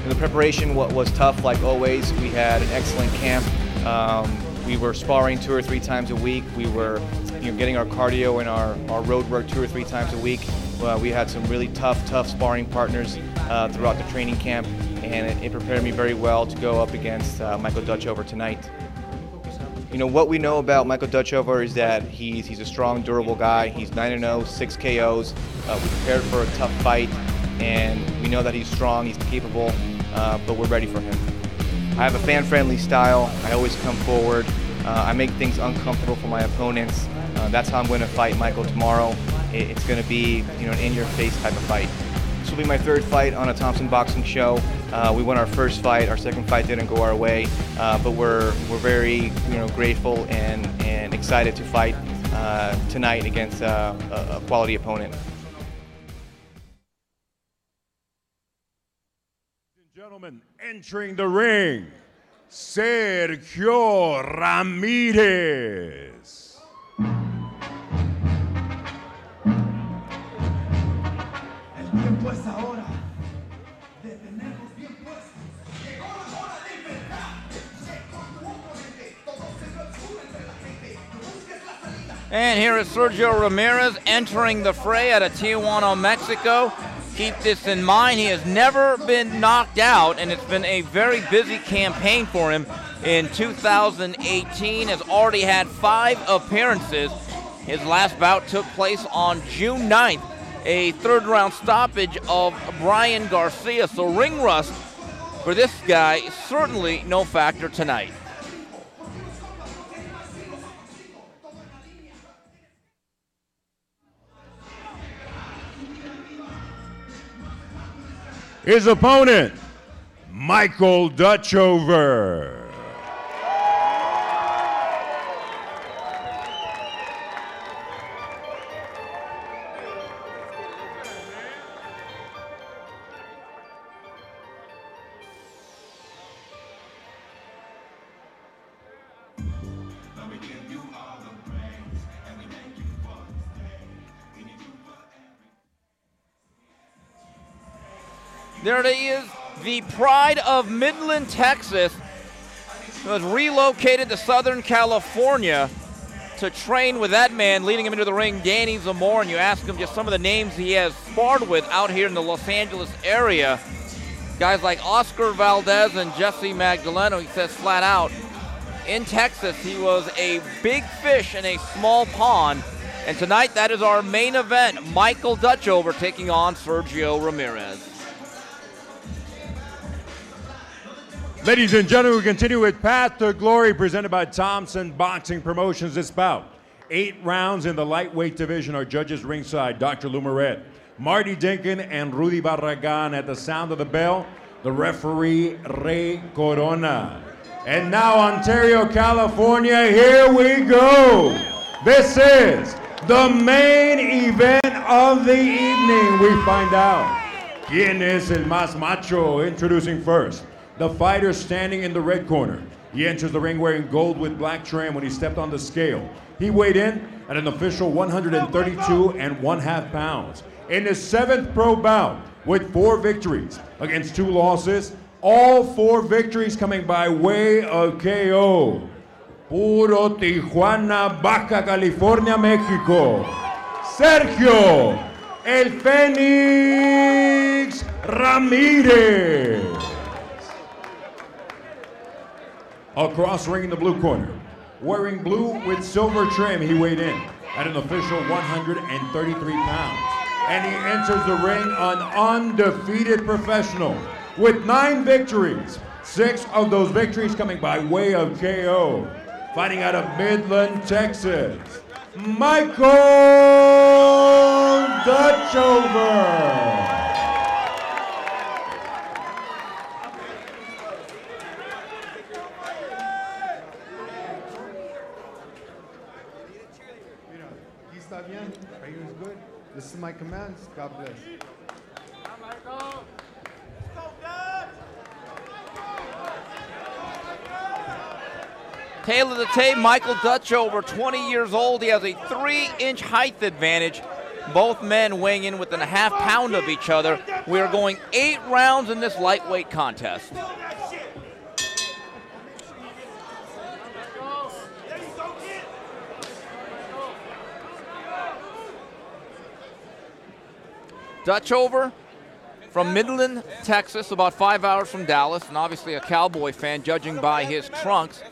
The preparation was tough, like always. We had an excellent camp. We were sparring 2 or 3 times a week. We were getting our cardio and our road work 2 or 3 times a week. We had some really tough sparring partners throughout the training camp, and it prepared me very well to go up against Michael Dutchover tonight. What we know about Michael Dutchover is that he's a strong, durable guy. He's 9-0, 6 KOs. We prepared for a tough fight, and we know that he's strong, he's capable, but we're ready for him. I have a fan-friendly style. I always come forward. I make things uncomfortable for my opponents. That's how I'm going to fight Michael tomorrow. It's going to be an in-your-face type of fight. This will be my 3rd fight on a Thompson boxing show. We won our 1st fight. Our 2nd fight didn't go our way, but we're very grateful and excited to fight tonight against a quality opponent. Gentlemen, entering the ring, Sergio Ramirez. And here is Sergio Ramirez entering the fray out of Tijuana, Mexico. Keep this in mind, he has never been knocked out, and it's been a very busy campaign for him in 2018. Has already had 5 appearances. His last bout took place on June 9th, a 3rd-round stoppage of Brian Garcia. So ring rust for this guy, certainly no factor tonight. His opponent, Michael Dutchover. There he is, the pride of Midland, Texas, who has relocated to Southern California to train with that man leading him into the ring, Danny Zamora. And you ask him just some of the names he has sparred with out here in the Los Angeles area. Guys like Oscar Valdez and Jesse Magdaleno. He says flat out, in Texas, he was a big fish in a small pond. And tonight, that is our main event, Michael Dutchover taking on Sergio Ramirez. Ladies and gentlemen, we continue with Path to Glory, presented by Thompson Boxing Promotions. This bout, 8 rounds in the lightweight division. Our judges ringside, Dr. Lou Moret, Marty Dinkin, and Rudy Barragan. At the sound of the bell, the referee, Ray Corona. And now, Ontario, California, here we go. This is the main event of the evening. We find out quién es el más macho. Introducing first, the fighter standing in the red corner. He enters the ring wearing gold with black trim. When he stepped on the scale, he weighed in at an official 132 1/2 pounds. In his 7th pro bout with 4 victories against 2 losses, all 4 victories coming by way of KO. Puro Tijuana, Baja California, Mexico. Sergio El Fénix Ramirez. Across the ring in the blue corner, wearing blue with silver trim, he weighed in at an official 133 pounds. And he enters the ring an undefeated professional with 9 victories, 6 of those victories coming by way of KO. Fighting out of Midland, Texas, Michael Dutchover. This is my commands. God bless. Tail of the tape, Michael Dutchover, 20 years old. He has a 3-inch height advantage. Both men weighing in within a half pound of each other. We are going 8 rounds in this lightweight contest. Dutchover from Midland, Texas, about 5 hours from Dallas, and obviously a Cowboy fan, judging by his trunks.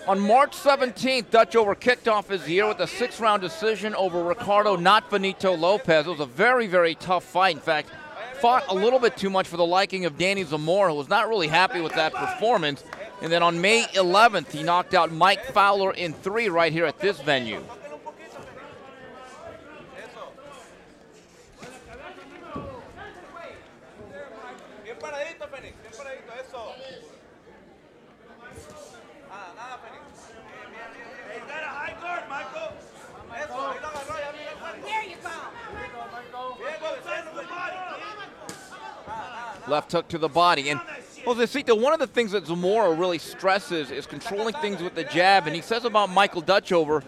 On March 17th, Dutchover kicked off his year with a 6-round decision over Ricardo Not Benito Lopez. It was a very, very tough fight. In fact, fought a little bit too much for the liking of Danny Zamora, who was not really happy with that performance. And then on May 11th, he knocked out Mike Fowler in 3 right here at this venue. Left hook to the body. And Josecito, one of the things that Zamora really stresses is controlling things with the jab, and he says about Michael Dutchover,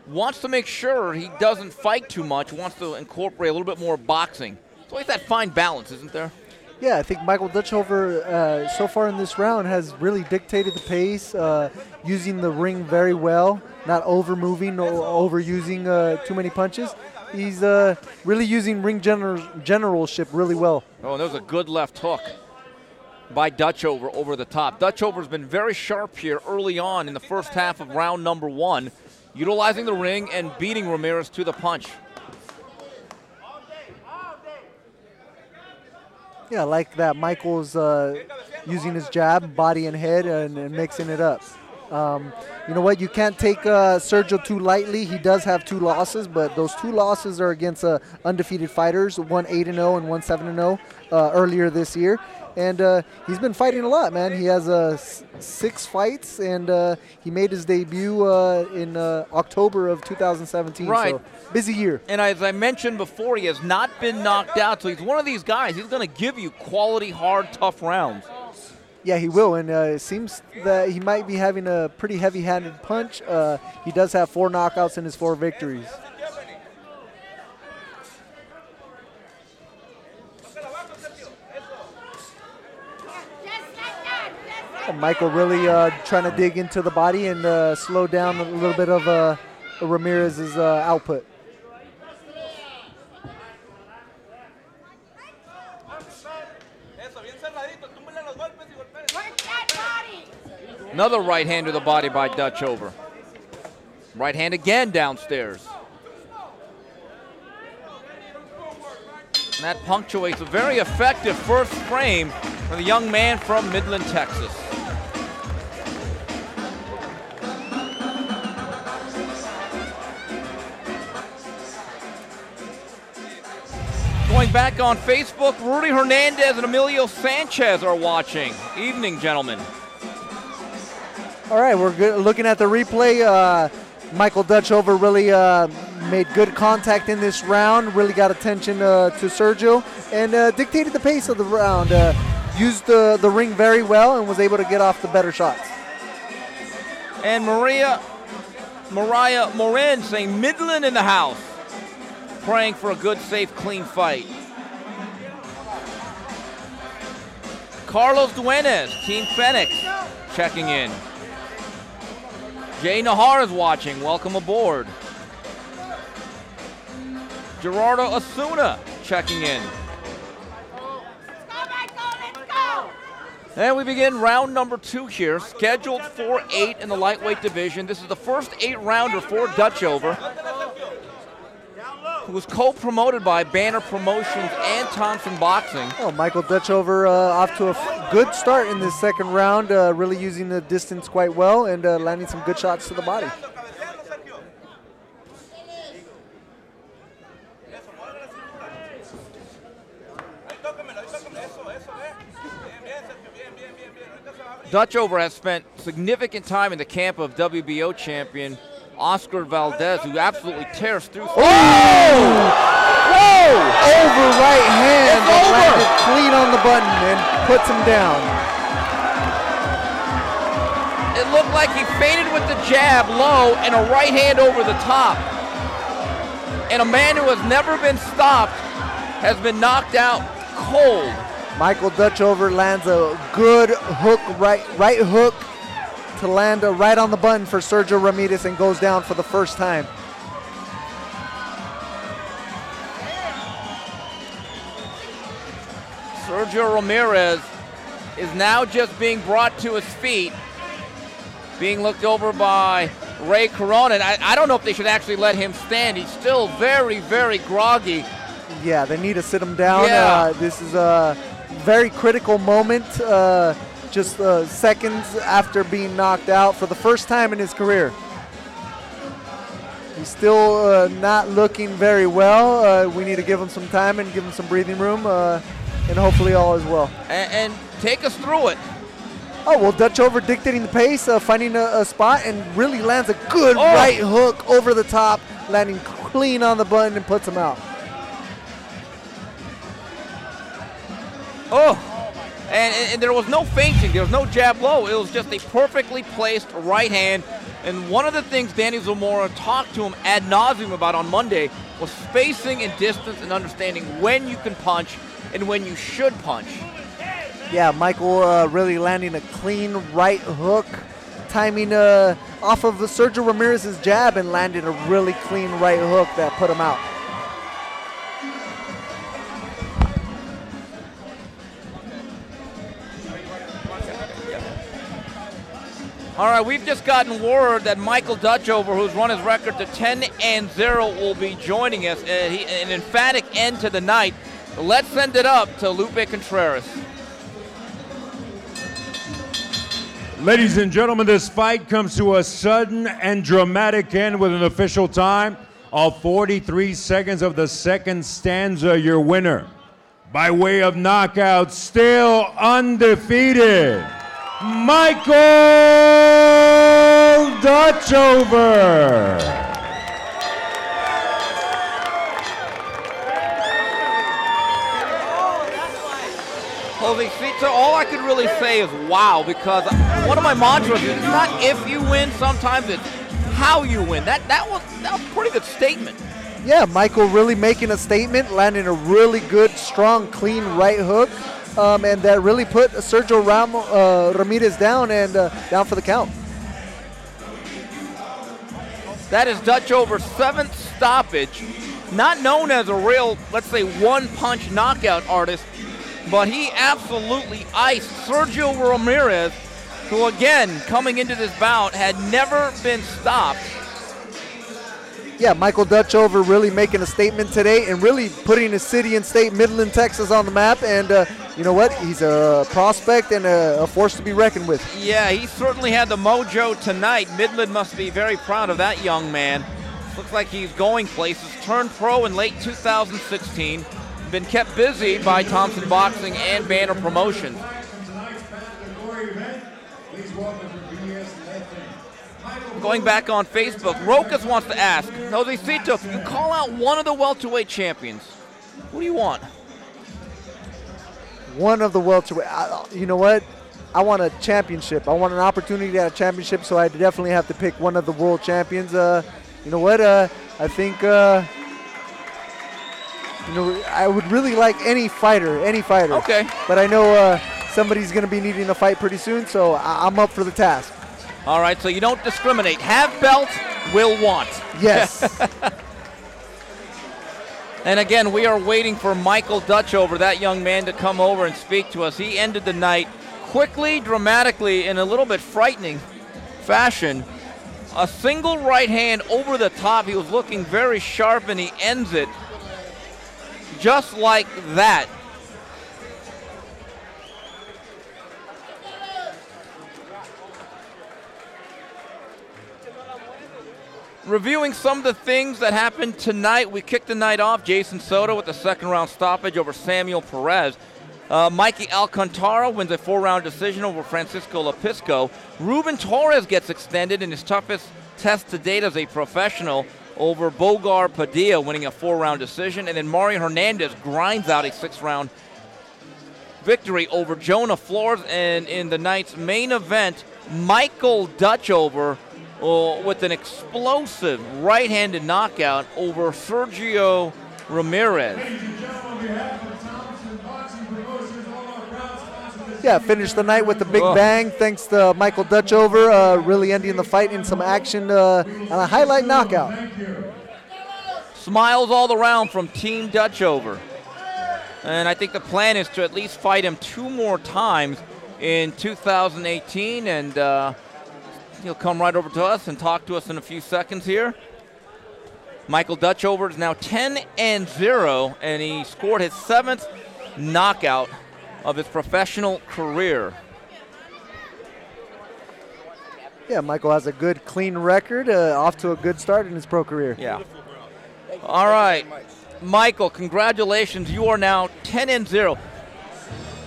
wants to make sure he doesn't fight too much, wants to incorporate a little bit more boxing. It's always that fine balance, isn't there? Yeah, I think Michael Dutchover so far in this round has really dictated the pace, using the ring very well, not over-moving or overusing too many punches. He's really using ring generalship really well. Oh, and there's a good left hook by Dutchover over the top. Dutchover's been very sharp here early on in the first half of round number 1, utilizing the ring and beating Ramirez to the punch. Yeah, I like that Michael's using his jab, body and head, and mixing it up. You know what? You can't take Sergio too lightly. He does have 2 losses, but those 2 losses are against undefeated fighters, one 8-0 and one 7-0 earlier this year. And he's been fighting a lot, man. He has 6 fights, and he made his debut in October of 2017. Right. So busy year. And as I mentioned before, he has not been knocked out, so he's one of these guys. He's going to give you quality, hard, tough rounds. Yeah, he will, and it seems that he might be having a pretty heavy-handed punch. He does have 4 knockouts in his 4 victories. Michael really trying to dig into the body and slow down a little bit of Ramirez's output. Another right hand to the body by Dutchover. Right hand again downstairs. And that punctuates a very effective first frame for the young man from Midland, Texas. Going back on Facebook, Rudy Hernandez and Emilio Sanchez are watching. Evening, gentlemen. All right, we're looking at the replay. Michael Dutchover really made good contact in this round, really got attention to Sergio, and dictated the pace of the round. Used the ring very well and was able to get off the better shots. And Mariah Morin saying Midland in the house. Praying for a good, safe, clean fight. Carlos Duenes, Team Phoenix, checking in. Jay Nahar is watching. Welcome aboard. Gerardo Asuna checking in. And we begin round number 2 here, scheduled for 8 in the lightweight division. This is the first 8-rounder for Dutchover, who was co-promoted by Banner Promotions and Thompson Boxing. Oh, Michael Dutchover off to a good start in this second round, really using the distance quite well and landing some good shots to the body. Dutchover has spent significant time in the camp of WBO champion Oscar Valdez, who absolutely tears through. Oh! Whoa! Over right hand, landed clean on the button and puts him down. It looked like he feinted with the jab low and a right hand over the top. And a man who has never been stopped has been knocked out cold. Michael Dutchover lands a good hook, right hook to land right on the button for Sergio Ramirez and goes down for the first time. Sergio Ramirez is now just being brought to his feet, being looked over by Ray Corona. And I don't know if they should actually let him stand. He's still very, very groggy. Yeah, they need to sit him down. Yeah. This is a very critical moment, just seconds after being knocked out for the first time in his career. He's still not looking very well. We need to give him some time and give him some breathing room, and hopefully all is well. And take us through it. Oh, well, Dutchover dictating the pace, finding a spot, and really lands a good right hook over the top, landing clean on the button and puts him out. Oh, and there was no feinting. There was no jab low. It was just a perfectly placed right hand. And one of the things Danny Zamora talked to him ad nauseum about on Monday was spacing and distance and understanding when you can punch and when you should punch. Yeah, Michael really landing a clean right hook, timing off of Sergio Ramirez's jab and landing a really clean right hook that put him out. All right, we've just gotten word that Michael Dutchover, who's run his record to 10-0, will be joining us. An emphatic end to the night. Let's send it up to Lupe Contreras. Ladies and gentlemen, this fight comes to a sudden and dramatic end with an official time of 43 seconds of the second stanza. Your winner, by way of knockout, still undefeated, Michael Dutchover. Josecito, all I could really say is wow, because one of my mantras is it's not if you win, sometimes it's how you win. That was a pretty good statement. Yeah, Michael really making a statement, landing a really good, strong, clean right hook, and that really put Sergio Ramirez down and down for the count. That is Dutchover's 7th stoppage. Not known as a real, let's say, one-punch knockout artist, but he absolutely iced Sergio Ramirez, who, again, coming into this bout, had never been stopped. Yeah, Michael Dutchover really making a statement today and really putting his city and state, Midland, Texas, on the map. And you know what? He's a prospect and a force to be reckoned with. Yeah, he certainly had the mojo tonight. Midland must be very proud of that young man. Looks like he's going places. Turned pro in late 2016. Been kept busy by Thompson Boxing and Banner Promotions. Going back on Facebook, Rokas wants to ask, Josecito, if you call out one of the welterweight champions, who do you want? One of the welterweight. You know what? I want a championship. I want an opportunity at a championship, so I definitely have to pick one of the world champions. You know what? I think... I would really like any fighter. Okay. But I know somebody's going to be needing a fight pretty soon, so I'm up for the task. All right, so you don't discriminate. Have belt, will want. Yes. And again, we are waiting for Michael Dutchover, that young man, to come over and speak to us. He ended the night quickly, dramatically, in a little bit frightening fashion. A single right hand over the top. He was looking very sharp, and he ends it just like that. Reviewing some of the things that happened tonight, we kicked the night off. Jason Soto with the second round stoppage over Samuel Perez. Mikey Alcantara wins a 4-round decision over Francisco Lepisco. Ruben Torres gets extended in his toughest test to date as a professional over Bogar Padilla, winning a 4-round decision. And then Mario Hernandez grinds out a 6-round victory over Jonah Flores. And in the night's main event, Michael Dutchover with an explosive right-handed knockout over Sergio Ramirez. Yeah, finished the night with a big bang thanks to Michael Dutchover, really ending the fight in some action and a highlight knockout. Smiles all around from Team Dutchover. And I think the plan is to at least fight him 2 more times in 2018, and he'll come right over to us and talk to us in a few seconds here. Michael Dutchover is now 10-0, and he scored his 7th knockout of his professional career. Yeah, Michael has a good, clean record, off to a good start in his pro career. Yeah. All right, Michael, congratulations. You are now 10-0.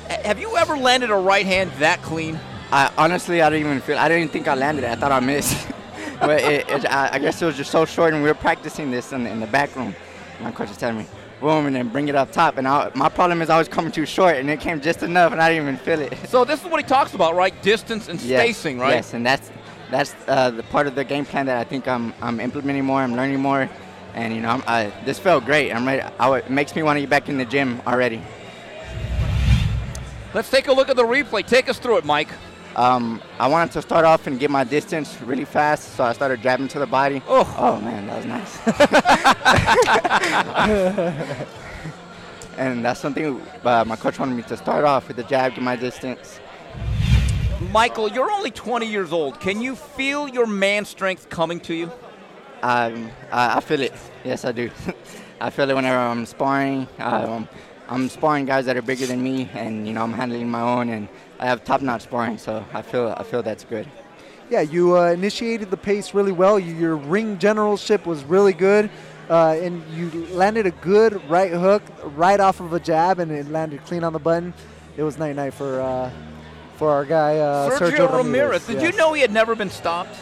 Have you ever landed a right hand that clean? Honestly, I didn't think I landed it. I thought I missed. But I guess it was just so short, and we were practicing this in the back room. My coach was telling me, boom, and then bring it up top. And my problem is I was coming too short, and it came just enough, and I didn't even feel it. So this is what he talks about, right? Distance and spacing, right? Yes, and that's the part of the game plan that I think I'm implementing more. I'm learning more, and this felt great. I'm ready. It makes me want to get back in the gym already. Let's take a look at the replay. Take us through it, Mike. I wanted to start off and get my distance really fast, so I started jabbing to the body. Oh man, that was nice. And that's something my coach wanted me to start off with the jab, get my distance. Michael, you're only 20 years old. Can you feel your man strength coming to you? I feel it. Yes, I do. I feel it whenever I'm sparring. I'm sparring guys that are bigger than me, and I'm handling my own, and I have top-notch sparring, so I feel that's good. Yeah, you initiated the pace really well. Your ring generalship was really good, and you landed a good right hook right off of a jab, and it landed clean on the button. It was night-night for our guy Sergio Ramirez. Did you know he had never been stopped?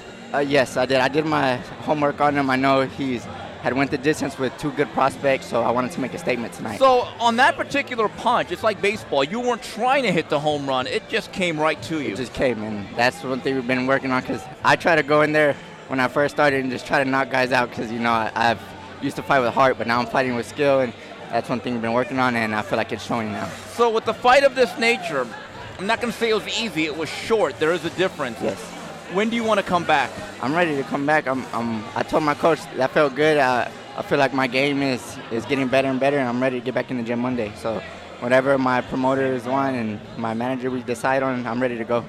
Yes, I did. I did my homework on him. I know he's had went the distance with 2 good prospects, so I wanted to make a statement tonight. So on that particular punch, it's like baseball. You weren't trying to hit the home run. It just came right to you. It just came, and that's one thing we've been working on, because I try to go in there when I first started and just try to knock guys out, because, I've used to fight with heart, but now I'm fighting with skill, and that's one thing we've been working on, and I feel like it's showing now. So with the fight of this nature, I'm not going to say it was easy. It was short. There is a difference. Yes. When do you want to come back? I'm ready to come back. I told my coach that felt good. I feel like my game is getting better and better, and I'm ready to get back in the gym Monday. So whatever my promoters want and my manager we decide on, I'm ready to go.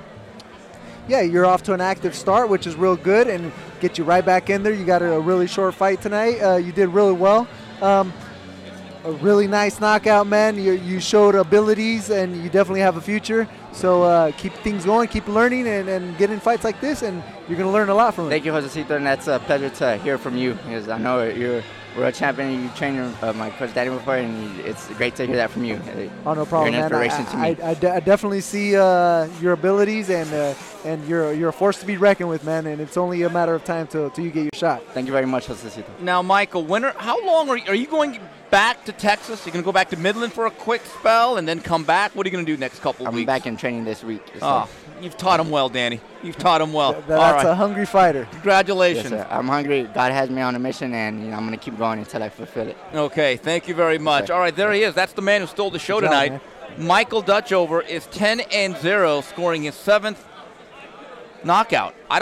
Yeah, you're off to an active start, which is real good, and get you right back in there. You got a really short fight tonight. You did really well. A really nice knockout, man. You showed abilities, and you definitely have a future. So keep things going, keep learning, and get in fights like this, and you're going to learn a lot from it. Thank you, Josecito, and that's a pleasure to hear from you, because I know you're a champion. You trained my coach Daddy before, and it's great to hear that from you. Oh, no problem, you're an inspiration to me. I definitely see your abilities, and you're a force to be reckoned with, man, and it's only a matter of time till you get your shot. Thank you very much, Josecito. Now, Michael, how long are you going back to Texas? You're going to go back to Midland for a quick spell and then come back? What are you going to do next couple of weeks? I'm back in training this week. So. You've taught him well, Danny. You've taught him well. That's a hungry fighter. Congratulations. Yes, sir. I'm hungry. God has me on a mission, and I'm going to keep going until I fulfill it. Okay, thank you very much. Okay. All right, there he is. That's the man who stole the show tonight. Michael Dutchover is 10-0, scoring his 7th knockout. I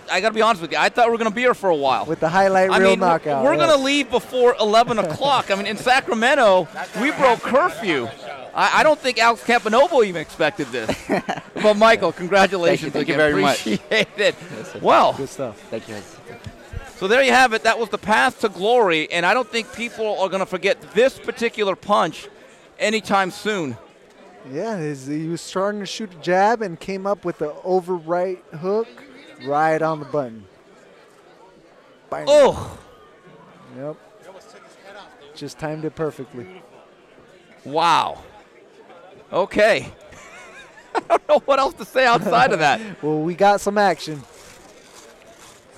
got to be honest with you. I thought we were going to be here for a while. With the highlight reel knockout. We're going to leave before 11 o'clock. I mean, in Sacramento, we broke curfew. I don't think Alex Campanovo even expected this. But, Michael, congratulations. Thank you very much. Appreciate it. Well. Good stuff. Thank you. So there you have it. That was the path to glory, and I don't think people are going to forget this particular punch anytime soon. Yeah, he was starting to shoot a jab and came up with the over right hook right on the button. Bang. Oh! Yep. Just timed it perfectly. Wow. Okay. I don't know what else to say outside of that. Well, we got some action.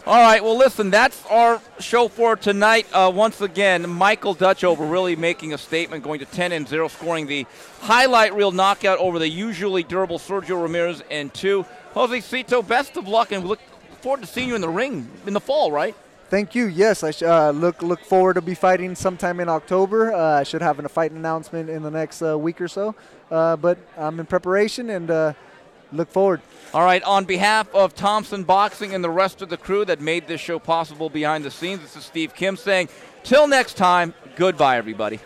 All right, well, listen, that's our show for tonight. Once again, Michael Dutchover really making a statement, going to 10-0, scoring the highlight reel knockout over the usually durable Sergio Ramirez in 2. Jose Cito, best of luck, and we look forward to seeing you in the ring in the fall, right? Thank you. Yes, I look forward to be fighting sometime in October. I should have a fight announcement in the next week or so. But I'm in preparation and look forward. All right, on behalf of Thompson Boxing and the rest of the crew that made this show possible behind the scenes, this is Steve Kim saying, till next time, goodbye, everybody.